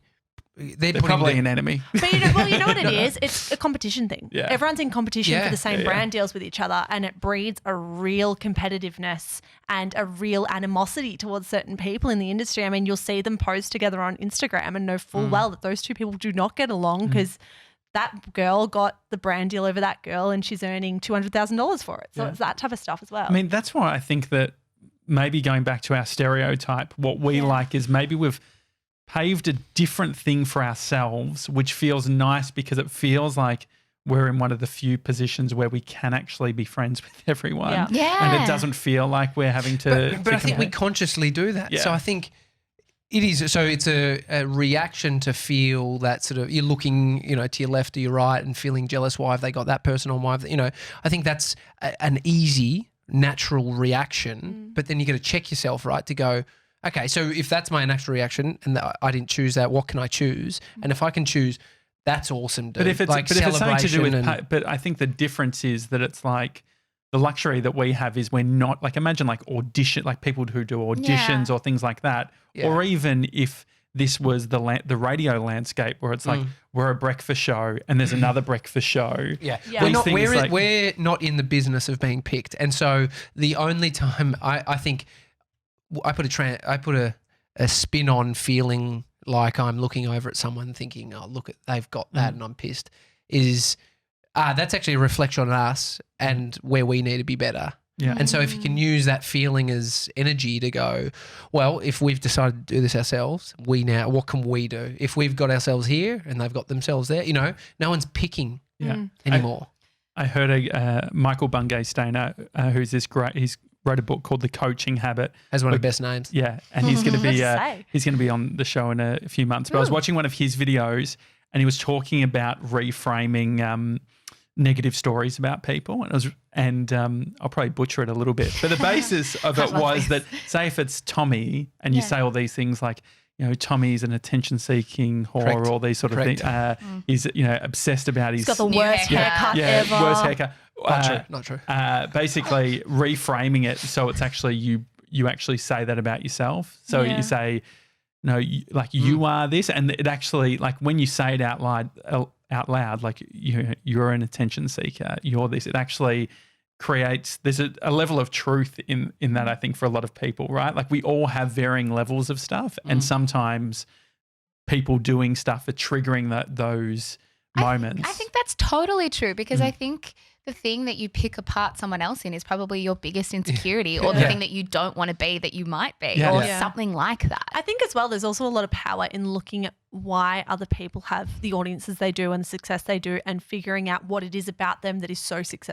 probably an enemy. But you know what it is? It's a competition thing. Yeah. Everyone's in competition Yeah. for the same brand deals with each other, and it breeds a real competitiveness and a real animosity towards certain people in the industry. I mean, you'll see them post together on Instagram and know full well that those two people do not get along because that girl got the brand deal over that girl and she's earning $200,000 for it. So it's that type of stuff as well. I mean, that's why I think that maybe going back to our stereotype, what we like is maybe we've paved a different thing for ourselves, which feels nice because it feels like we're in one of the few positions where we can actually be friends with everyone. Yeah. Yeah. And it doesn't feel like we're having to. But I think we compete. consciously do that. Yeah. So I think it is. So it's a reaction to feel that sort of you're looking, to your left or your right and feeling jealous. Why have they got that person on? Why have they, I think that's an easy, natural reaction. But then you got to check yourself, right, to go, okay, so if that's my natural reaction and I didn't choose that, what can I choose? And if I can choose, that's awesome, dude. But if it's, like but if it's something to do with, celebration but I think the difference is that it's like the luxury that we have is we're not like, imagine like audition, like people who do auditions or things like that. Yeah. Or even if this was the radio landscape where it's like we're a breakfast show and there's another breakfast show. Yeah. Yeah. We're These things we're not in the business of being picked. And so the only time I think I put a spin on feeling like I'm looking over at someone thinking, oh, look, they've got that and I'm pissed, is that's actually a reflection on us and where we need to be better. Yeah. And so if you can use that feeling as energy to go, well, if we've decided to do this ourselves, what can we do? If we've got ourselves here and they've got themselves there, no one's picking anymore. I heard Michael Bungay Stainer, who's this great, he's wrote a book called The Coaching Habit. Has one of the best names. Yeah, and he's going to be say? he's going to be on the show in a few months. But I was watching one of his videos, and he was talking about reframing negative stories about people, and I'll probably butcher it a little bit, but the basis of it was that, say, if it's Tommy, and you say all these things like, Tommy's an attention-seeking whore, Correct. all these sort of things. He's obsessed about his. He's got the worst haircut. haircut ever. worst haircut. Not true. Basically reframing it so it's actually you actually say that about yourself. So Yeah. you say, no, you are this, and it actually, like, when you say it out loud, like you're an attention seeker, you're this. It actually creates, there's a level of truth in that, I think, for a lot of people, right? Like, we all have varying levels of stuff, and sometimes people doing stuff are triggering those moments. I think that's totally true because I think the thing that you pick apart someone else in is probably your biggest insecurity or the thing that you don't want to be that you might be or something like that. I think as well there's also a lot of power in looking at why other people have the audiences they do and the success they do and figuring out what it is about them that is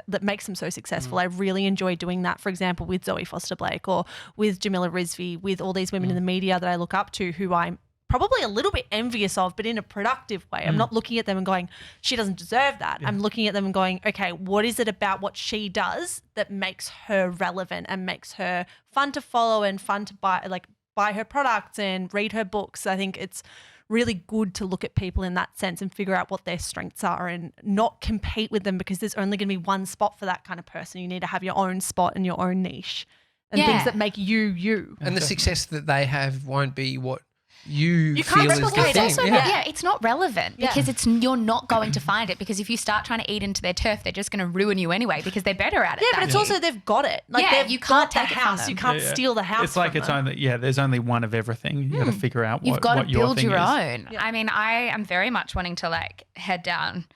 that makes them so successful. I really enjoy doing that, for example, with Zoe Foster-Blake or with Jamila Rizvi, with all these women in the media that I look up to who I'm probably a little bit envious of, but in a productive way. I'm not looking at them and going, she doesn't deserve that. I'm looking at them and going, okay, what is it about what she does that makes her relevant and makes her fun to follow and fun to buy her products and read her books? I think it's really good to look at people in that sense and figure out what their strengths are and not compete with them because there's only going to be one spot for that kind of person. You need to have your own spot and your own niche and things that make you. And the success that they have won't be what you can't feel is the replicate thing. It's also it's not relevant because you're not going to find it because if you start trying to eat into their turf, they're just going to ruin you anyway because they're better at it. Yeah, but it's also they've got it. Like they've you can't got take the it from house. them. You can't steal the house. It's like from it's them. only there's only one of everything. You got to figure out You've what got to your build thing your is. own. I mean, I am very much wanting to head down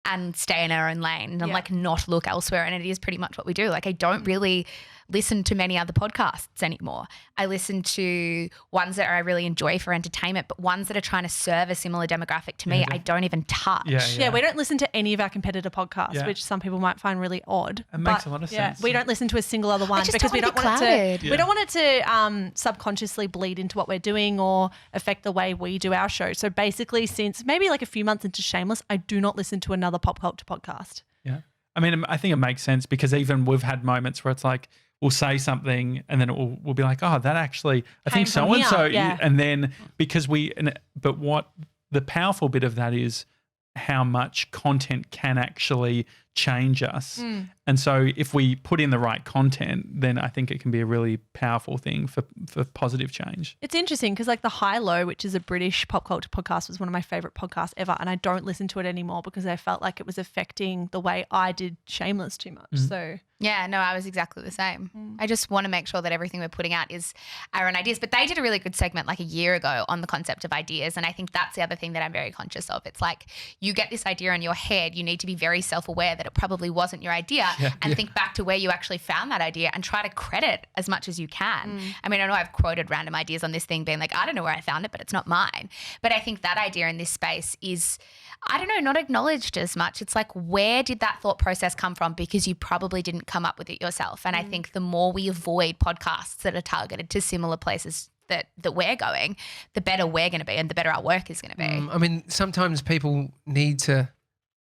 and stay in our own lane and not look elsewhere. And it is pretty much what we do. Like, I don't really listen to many other podcasts anymore. I listen to ones that I really enjoy for entertainment, but ones that are trying to serve a similar demographic to me, I don't even touch. Yeah, we don't listen to any of our competitor podcasts, which some people might find really odd. It makes a lot of sense. We don't listen to a single other one just because don't we wanna don't be want it clouded. to. We don't want it to subconsciously bleed into what we're doing or affect the way we do our show. So basically, since maybe like a few months into Shameless, I do not listen to another pop culture podcast. Yeah. I mean, I think it makes sense because even we've had moments where it's like we'll say something and then we'll be like, oh, that actually, I think Came from so-and-so. here, yeah. And then because but what the powerful bit of that is how much content can actually change us. And so if we put in the right content, then I think it can be a really powerful thing for positive change. It's interesting because like The High Low, which is a British pop culture podcast, was one of my favorite podcasts ever. And I don't listen to it anymore because I felt like it was affecting the way I did Shameless too much. So Yeah, no, I was exactly the same. I just want to make sure that everything we're putting out is our own ideas. But they did a really good segment like a year ago on the concept of ideas. And I think that's the other thing that I'm very conscious of. It's like you get this idea in your head, you need to be very self-aware that it probably wasn't your idea and think back to where you actually found that idea and try to credit as much as you can. I mean, I know I've quoted random ideas on this thing being like, I don't know where I found it, but it's not mine. But I think that idea in this space is, I don't know, not acknowledged as much. It's like, where did that thought process come from? Because you probably didn't come up with it yourself. And I think the more we avoid podcasts that are targeted to similar places that we're going, the better we're going to be and the better our work is going to be. I mean, sometimes people need to,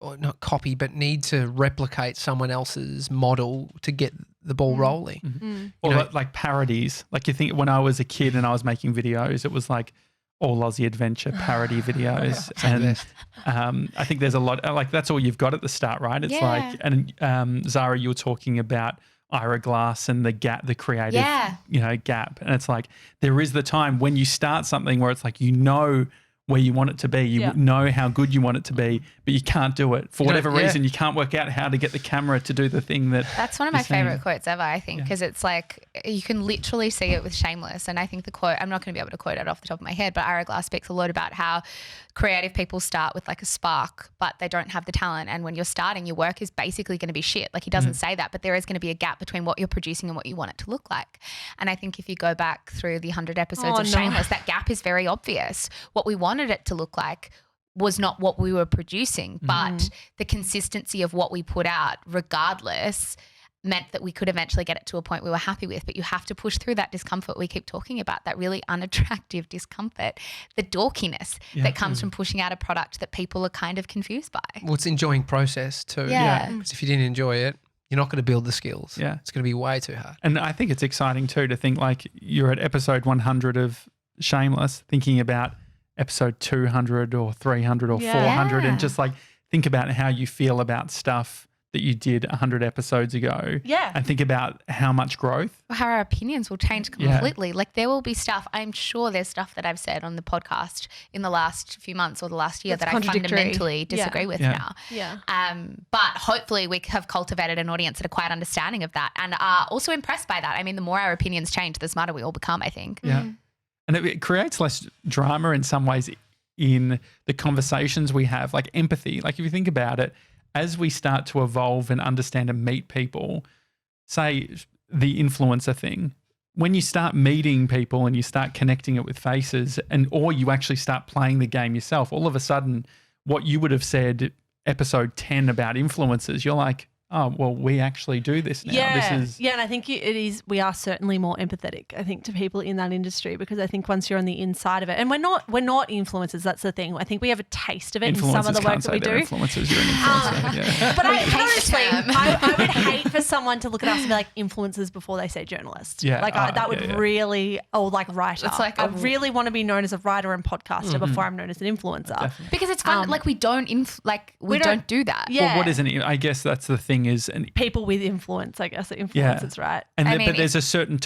or not copy, but need to replicate someone else's model to get the ball rolling. Or like parodies. Like you think when I was a kid and I was making videos, it was like all Aussie Adventure parody videos. And I think there's a lot, like that's all you've got at the start, right? It's like, and Zara, you were talking about Ira Glass and the gap, the creative, gap. And it's like, there is the time when you start something where it's like, you know where you want it to be. You know how good you want it to be, but you can't do it. For whatever reason, you can't work out how to get the camera to do the thing that. That's one of my favorite quotes ever, I think, because it's like you can literally see it with Shameless. And I think the quote, I'm not going to be able to quote it off the top of my head, but Ira Glass speaks a lot about how creative people start with like a spark, but they don't have the talent. And when you're starting, your work is basically going to be shit. Like he doesn't say that, but there is going to be a gap between what you're producing and what you want it to look like. And I think if you go back through the 100 episodes of Shameless, that gap is very obvious. What we wanted it to look like was not what we were producing, but the consistency of what we put out regardless meant that we could eventually get it to a point we were happy with. But you have to push through that discomfort we keep talking about, that really unattractive discomfort, the dorkiness that comes from pushing out a product that people are kind of confused by. Well, it's enjoying process too. Because if you didn't enjoy it, you're not going to build the skills. Yeah. It's going to be way too hard. And I think it's exciting too to think like you're at episode 100 of Shameless, thinking about episode 200 or 300 or 400 and just like think about how you feel about stuff that you did 100 episodes ago. Yeah. And think about how much growth. How our opinions will change completely. Like there will be stuff, I'm sure there's stuff that I've said on the podcast in the last few months or the last year That's that I fundamentally disagree with now. Yeah. But hopefully we have cultivated an audience that are quite understanding of that and are also impressed by that. I mean, the more our opinions change, the smarter we all become, I think. Yeah. And it creates less drama in some ways in the conversations we have, like empathy. Like if you think about it, as we start to evolve and understand and meet people, say the influencer thing, when you start meeting people and you start connecting it with faces or you actually start playing the game yourself, all of a sudden what you would have said episode 10 about influencers, you're like, oh, well, we actually do this now. And I think we are certainly more empathetic, I think, to people in that industry because I think once you're on the inside of it, and we're not influencers, that's the thing. I think we have a taste of it in some of the work that we do. Influencers, you're an influencer. But honestly, I would hate for someone to look at us and be like influencers before they say journalist. Yeah. Like that would really, or like writer. It's like I really want to be known as a writer and podcaster before I'm known as an influencer. Because it's fun. Like we don't do that. Yeah. Well, what isn't it? I guess that's the thing is people with influence, I guess, influencers, right? And but there's a certain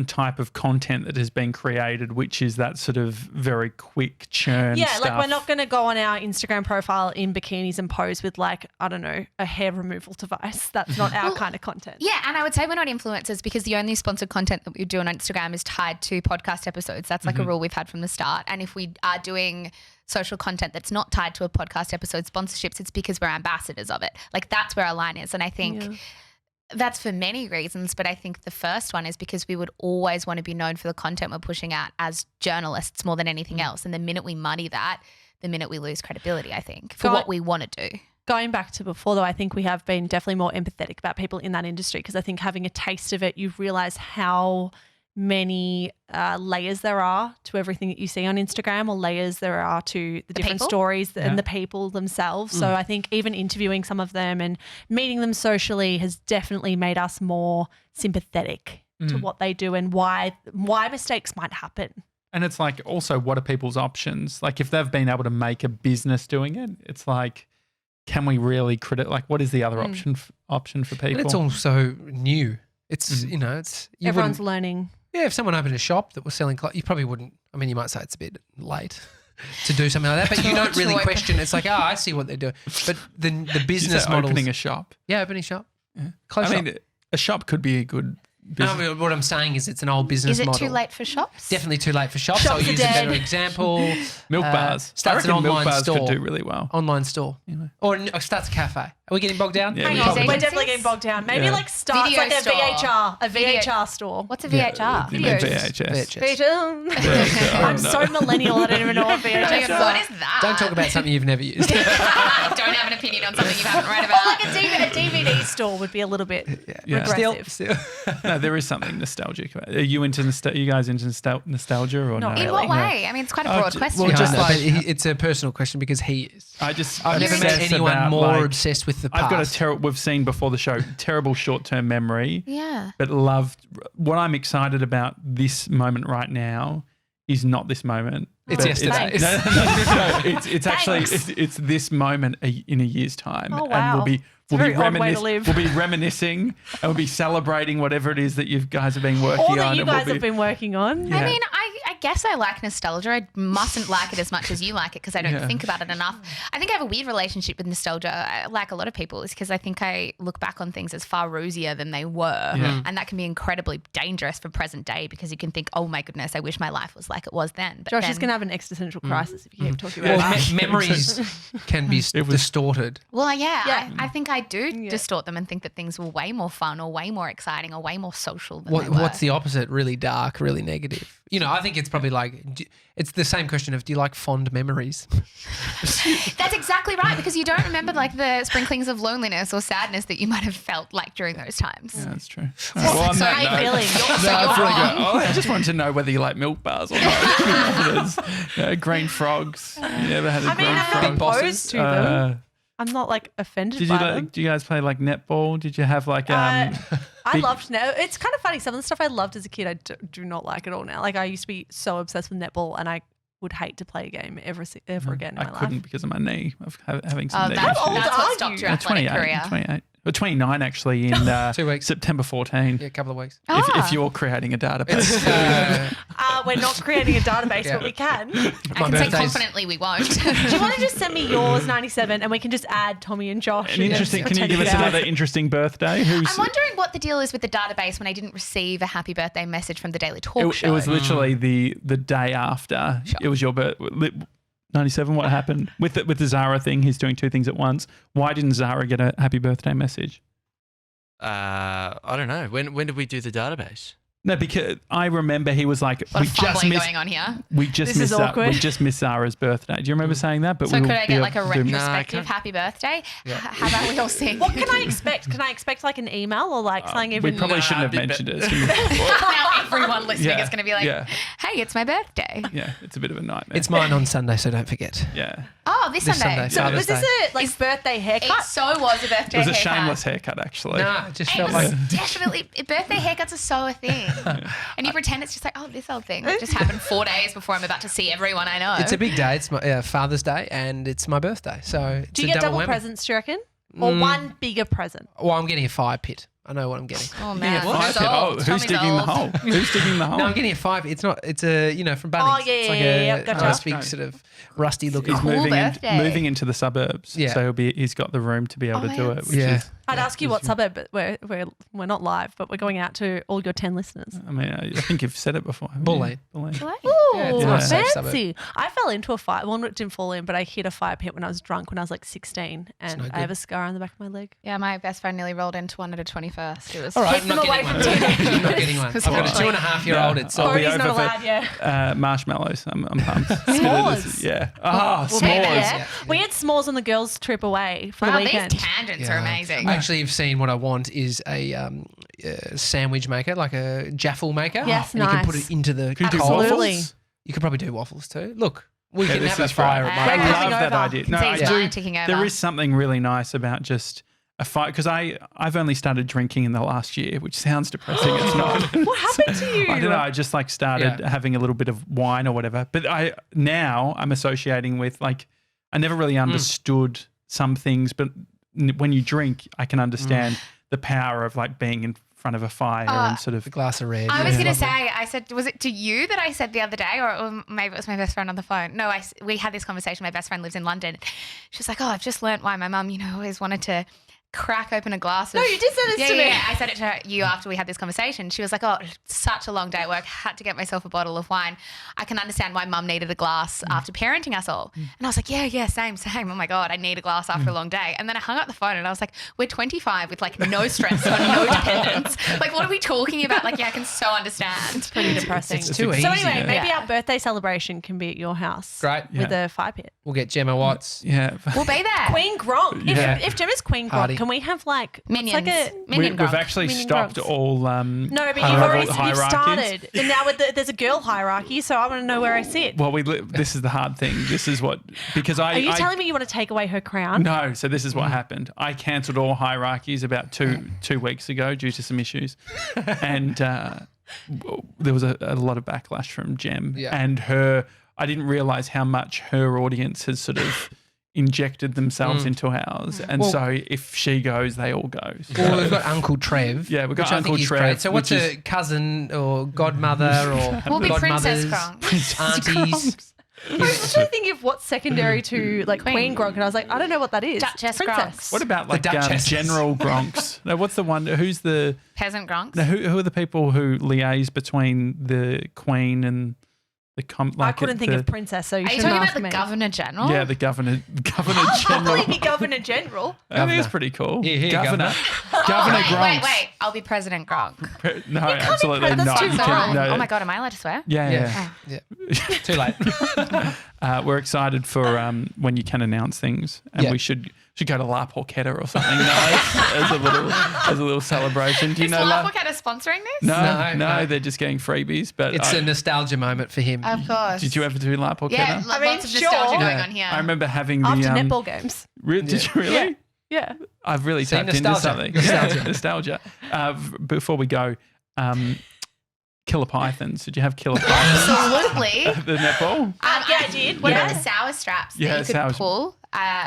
type of content that has been created, which is that sort of very quick churn. Yeah, stuff. like we're not going to go on our Instagram profile in bikinis and pose with like, I don't know, a hair removal device. That's not our kind of content. Yeah, and I would say we're not influencers because the only sponsored content that we do on Instagram is tied to podcast episodes. That's like a rule we've had from the start. And if we are doing social content that's not tied to a podcast episode sponsorships, it's because we're ambassadors of it. Like that's where our line is. And I think that's for many reasons, but I think the first one is because we would always want to be known for the content we're pushing out as journalists more than anything else. And the minute we muddy that, the minute we lose credibility, I think, for what we want to do. Going back to before, though, I think we have been definitely more empathetic about people in that industry because I think having a taste of it, you realise how many layers there are to everything that you see on Instagram, or layers there are to the different people? stories and the people themselves. So I think even interviewing some of them and meeting them socially has definitely made us more sympathetic to what they do and why mistakes might happen. And it's like also what are people's options? Like if they've been able to make a business doing it, it's like, can we really like what is the other option for people? And it's also new. It's, you know, it's you Everyone's wouldn't- learning. Yeah, if someone opened a shop that was selling clothes, you probably wouldn't. I mean, you might say it's a bit late to do something like that, but you don't really question. It's like, oh, I see what they're doing. But the business model, opening a shop. yeah, opening shop, Yeah. close I shop. mean, a shop could be a good business. No, what I'm saying is it's an old business Is it model. too late for shops? Definitely too late for shops. Shops I'll are use a dead. better example. Milk bars. I Starts an reckon milk online bars store. could do really well. Online store. know. Or starts a cafe. Are we getting bogged down? Yeah, Hang we on, probably we're do. definitely getting bogged down. Maybe Yeah. like starts Video like a store. VHR store. What's a VHR? VHS. VHS. I'm so millennial, I don't even know what VHS is. What is that? Don't talk about something you've never used. Don't have an opinion on something you haven't read about. Like a DVD store would be a little bit Yeah. regressive. Still. No, there is something nostalgic about it. Are you into you guys into nostalgia or Not no? In really. what way? I mean, it's quite a broad ju- question. well, Yeah, just I know, like- but it's a personal question because he is. I'm I've never met obsessed anyone about, more like, obsessed with the past. I've got a terrible. We've seen before the show terrible short-term memory, yeah. but loved. What I'm excited about this moment right now is not this moment. It's But yesterday. No, it's actually Thanks. it's this moment in a year's time, Oh, and wow. we'll be a very odd way to live. We'll be reminiscing and we'll be celebrating whatever it is that you guys have been working All on. that you and we'll guys have been working on. Yeah. I mean, I guess I like nostalgia. I mustn't like it as much as you like it because I don't Yeah. think about it enough. I think I have a weird relationship with nostalgia, like a lot of people, is because I think I look back on things as far rosier than they were. Yeah. And that can be incredibly dangerous for present day because you can think, oh my goodness, I wish my life was like it was then. But Josh then, is going to have an existential crisis if you keep talking Well, about that. memories can be It was- distorted. Well, yeah, Yeah. I think I do distort them and think that things were way more fun or way more exciting or way more social than they were. What's the opposite? Really dark, really negative. You know, I think it's probably like it's the same question of do you like fond memories? That's exactly right because you don't remember like the sprinklings of loneliness or sadness that you might have felt like during those times. Yeah, that's true. So how you feeling? No, I've really got- oh, I just wanted to know whether you like milk bars or not. Green frogs. You ever had a I mean, green I'm frog? not opposed to them. I'm not like offended Did you by them. do you guys play like netball? Did you have like I big- loved netball. It's kind of funny. Some of the stuff I loved as a kid, I do not like at all now. Like I used to be so obsessed with netball, and I would hate to play a game ever again in I my couldn't life. because of my knee of having some knee That's, issues. old that's are what stopped you? your athletic 28, career. 28. Well, 29 actually in 2 weeks. September 14. Yeah, a couple of weeks. If you're creating a database. We're not creating a database, Yeah. but we can. I can say birthday's- confidently we won't. Do you want to just send me yours, 97, and we can just add Tommy and Josh? An interesting. Can you give us another interesting birthday? Who's I'm wondering what the deal is with the database when I didn't receive a happy birthday message from the Daily Talk Show. it was literally the day after it was your birth. 97. What happened with the Zara thing? He's doing two things at once. Why didn't Zara get a happy birthday message? I don't know. When did we do the database? No, because I remember he was like, a lot of fumbling going on here. we just This is missed awkward. we just missed Zara's birthday. Do you remember saying that? But So we could will I be get like a able to do- retrospective can't. happy birthday? How about we all sing? What can I expect? Can I expect like an email or like something We even? probably shouldn't have bit mentioned it. Now everyone listening Yeah, is going to be like, yeah. hey, it's my birthday. Yeah, it's a bit of a nightmare. It's mine on Sunday, so don't forget. Yeah. Oh, this Sunday. Sunday. So Father's was this Day. a like birthday haircut? It so was a birthday It was a haircut. shameless haircut, actually. Nah, it just It felt was like definitely birthday haircuts are so a thing, and you pretend it's just like, oh, this old thing that just happened 4 days before I'm about to see everyone I know. it's a big day. It's my Father's Day and it's my birthday, so it's Do you a get double whammy. presents? Do you reckon, or one bigger present? Well, I'm getting a fire pit. I know what I'm getting. Oh Yeah, man, fire who's pit. Oh, old? who's Tommy's digging old. the hole? Who's digging the hole? No, I'm getting a fire. It's not. It's a from Bunnings. Oh, yeah, it's like yeah, a gotcha. nice big Okay. sort of rusty looking. He's Cool moving birthday. moving into the suburbs. Yeah. So he's got the room to be able Oh, to do yeah. it. Which Yeah. is I'd ask you what suburb, but we're not live, but we're going out to all your 10 listeners. I mean, I think you've said it before. Bulleen. Ooh, it's a nice safe fancy. I fell into a fire. Well, it didn't fall in, but I hit a fire pit when I was drunk when I was like 16, and no I have a scar on the back of my leg. Yeah, my best friend nearly rolled into one at a 21st. It was All right, Keep them not away getting from one. teenagers. I'm not getting one. I've got a 2.5-year-old. It's I'll be Cody's not over for allowed, yeah. marshmallows. I'm pumped. S'mores. Yeah. Oh, Well, s'mores. maybe, yeah. yeah. We had s'mores on the girls' trip away for wow, the weekend. these tangents are amazing. I actually have seen what I want is a sandwich maker, like a jaffle maker. Yes, and you can put nice. it into the Can you do coal. Absolutely. waffles? You could probably do waffles too. Look, we Yeah, can this have a is fire great. at We're my I passing love that over. idea. Can No, see I his do. mind ticking over. There is something really nice about just a fire because I've only started drinking in the last year, which sounds depressing. It's not. What happened to you? I don't know. I just like started having a little bit of wine or whatever. But I'm associating with like I never really understood some things, but when you drink, I can understand the power of like being in front of a fire and sort of A glass of red. I was yeah. going to say, I said, was it to you that I said the other day, or maybe it was my best friend on the phone? No, we had this conversation. My best friend lives in London. She was like, oh, I've just learnt why my mum, always wanted to crack open a glass of... No, you did say this to me. Yeah, I said it to you after we had this conversation. She was like, oh, such a long day at work. Had to get myself a bottle of wine. I can understand why mum needed a glass after parenting us all. And I was like, yeah, same. Oh my God, I need a glass after a long day. And then I hung up the phone and I was like, we're 25 with like no stress or no dependence. Like, what are we talking about? Like, yeah, I can so understand. Pretty depressing. It's too easy. So anyway, yeah. maybe Yeah. our birthday celebration can be at your house. Great. With a fire pit. We'll get Gemma Watts. yeah. We'll be there. Queen Gronk. Yeah. If Gemma's Queen Gronk, Party. can we have like Minions. Like a, Minion We've Gronk. actually Minion stopped Gronks. all. no, but hierarchies. you've started, and now there's a girl hierarchy. So I want to know where I sit. Well, this is the hard thing. This is what because Are you telling me you want to take away her crown? No, so this is what happened. I cancelled all hierarchies about two weeks ago due to some issues, and there was a lot of backlash from Gem and her. I didn't realise how much her audience has sort of injected themselves into ours, and so if she goes, they all go. So, Well, we've got Uncle Trev. Yeah, we've got which I Uncle think is Trev, great. So what's which a cousin or godmother or We'll be Princess godmothers, Gronk. aunties? I was trying to think of what's secondary to like Queen Gronk, and I was like, I don't know what that is. Duchess Princess. Gronks. what about like Duchesses. General Gronks? No, what's the one? Who's the? Peasant Gronks. No, who are the people who liaise between the Queen and the I couldn't think of Princess, so you Are you shouldn't talking ask about the me. Governor General? Yeah, the Governor I'll General. happily be Governor General. That is pretty cool. Yeah, here, Governor. Oh, Governor wait, Gronks. wait. I'll be President Gronk. No, absolutely That's not. too You long. can't- no. Oh my God, am I allowed to swear? Yeah. Yeah. Too late. We're excited for when you can announce things, and Yeah. we should go to La Porchetta or something nice as a little celebration. Do you Is know La La? Porchetta sponsoring this? No, they're just getting freebies. But It's a nostalgia moment for him. Of course. did you ever do La Porchetta? Yeah, I mean, lots of nostalgia sure. going on here. I remember having the After netball games. Did you really? Yeah. Yeah. I've really See, tapped into nostalgia. something. Nostalgia. Yeah, nostalgia. Before we go, Killer Pythons. Did you have Killer Pythons? Absolutely. The netball? Yeah, I did. What Yeah. about the sour straps Yeah, that you sour- could pull?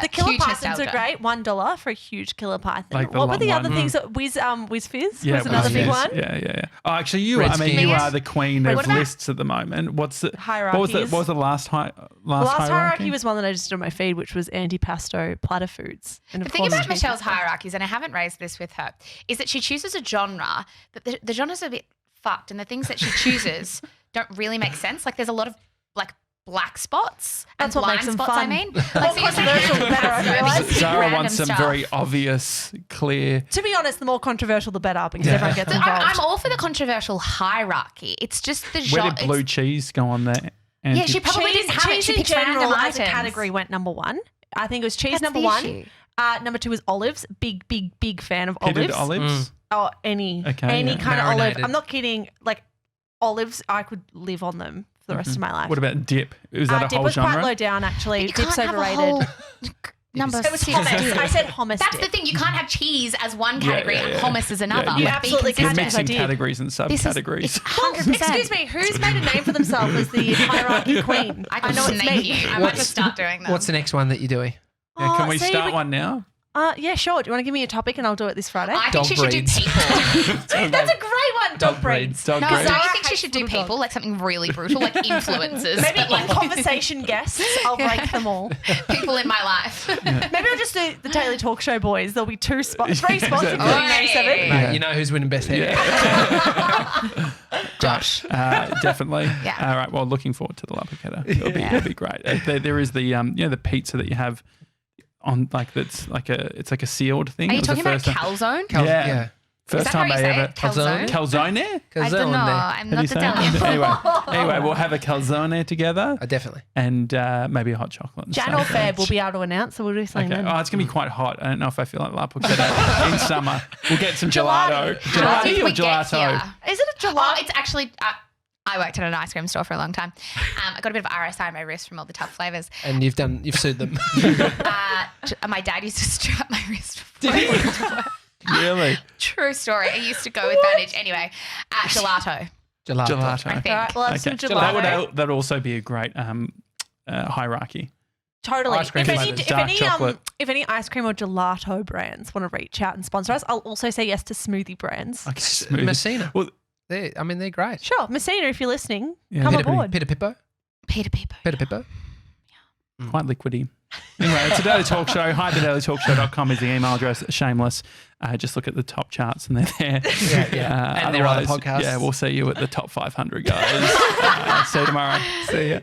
The killer huge pythons nostalgia. are great. $1 for a huge killer python. Like the what were the long other one. things? Whiz Fizz Yeah, was another Whiz big Fizz. one. Yeah. Oh, actually, you Red are the queen What of about- lists at the moment. What's the Hierarchies. What was the last The last hierarchy hierarchy? was one that I just did on my feed, which was antipasto platter foods. And The of thing course, about cheese Michelle's pizza. hierarchies, and I haven't raised this with her, is that she chooses a genre, but the genres are a bit fucked, and the things that she chooses don't really make sense. Like there's a lot of like black spots and That's what blind makes them spots. fun. I mean, More like so you're saying controversial, the better, I antipasto, realise. these big Zara random wants some stuff. very obvious, clear. To be honest, the more controversial, the better, because everyone gets So involved. I'm all for the controversial hierarchy. It's just the Where genre. did blue cheese go on there? Yeah, she probably didn't have it. cheese She in picked random general as a items. category went number one. I think it was cheese That's number the one. issue. Number two was olives. Big fan of Pitted olives. olives. Oh, any Okay, kind of olive. Marinated. I'm not kidding. Like olives, I could live on them for the rest of my life. What about dip? Is that a dip whole was genre? quite low down actually. You Dip's can't have overrated. a whole number of It was serious hummus. dip. I said hummus. That's dip. the thing. You can't have cheese as one Yeah, category and hummus as another. You Like, be absolutely You're can't. consistent. mixing I did. categories and This is subcategories. it's Well, 100%. excuse me, who's made a name for themselves as the hierarchy queen? I can know it's name me. you. I might just start doing them. What's the next one that you're doing? Yeah, can Oh, we see, start one now? Yeah, sure. Do you want to give me a topic and I'll do it this Friday? I think Dog she breeds. should do people. That's a great one. Dog breeds. Dog No, breeds. Zara Zara thinks she hates should do little people, dogs. like something really brutal, like influencers. Maybe but, in conversation guests, I'll break them all. people in my life. Maybe I'll just do the Daily Talk Show boys. There'll be 3 spots, including Oi. May 7. Mate, Yeah. you know who's winning best hair. Josh. Definitely. Yeah. All right. Well, looking forward to the Lapicetta. It'll be great. There is the the pizza that you have on it's like a sealed thing. Are It you was the talking about first time- calzone? Yeah. First Is that time how I you say ever it? Calzone? calzone. I don't know. I'm How do you not say it? Italian. Anyway, we'll have a calzone together Definitely. and maybe a hot chocolate. And Jan stuff. or Feb, we'll be able to announce, so we'll do something Okay. then. Oh, it's gonna be quite hot. I don't know if I feel like La Pucetta in summer. We'll get some gelato. How did Gelati or we get gelato? here? Is it a Oh, gelato? it's actually. I worked at an ice cream store for a long time. I got a bit of RSI on my wrist from all the tough flavors. And you've sued them. My dad used to strap my wrist. Really? True story. I used to go with bandage. Anyway, gelato. Gelato. Gelato. I think. All right, well, have some Okay. gelato. That'd also be a great hierarchy. Totally. Ice cream If any, flavours. if, Dark any, chocolate. if any ice cream or gelato brands want to reach out and sponsor us, I'll also say yes to smoothie brands. Okay, smooth. Messina. Well, They're great. Sure, Messina, if you're listening, Yeah. come Peter- aboard. Peter Pippo. Peter Piper. Peter Pippo. quite liquidy. Anyway, it's a Daily Talk Show. Hi, thedailytalkshow.com is the email address. Shameless. Just look at the top charts and they're there. Yeah. And there are other Otherwise, podcasts. Yeah, we'll see you at the top 500, guys. See you tomorrow. See ya.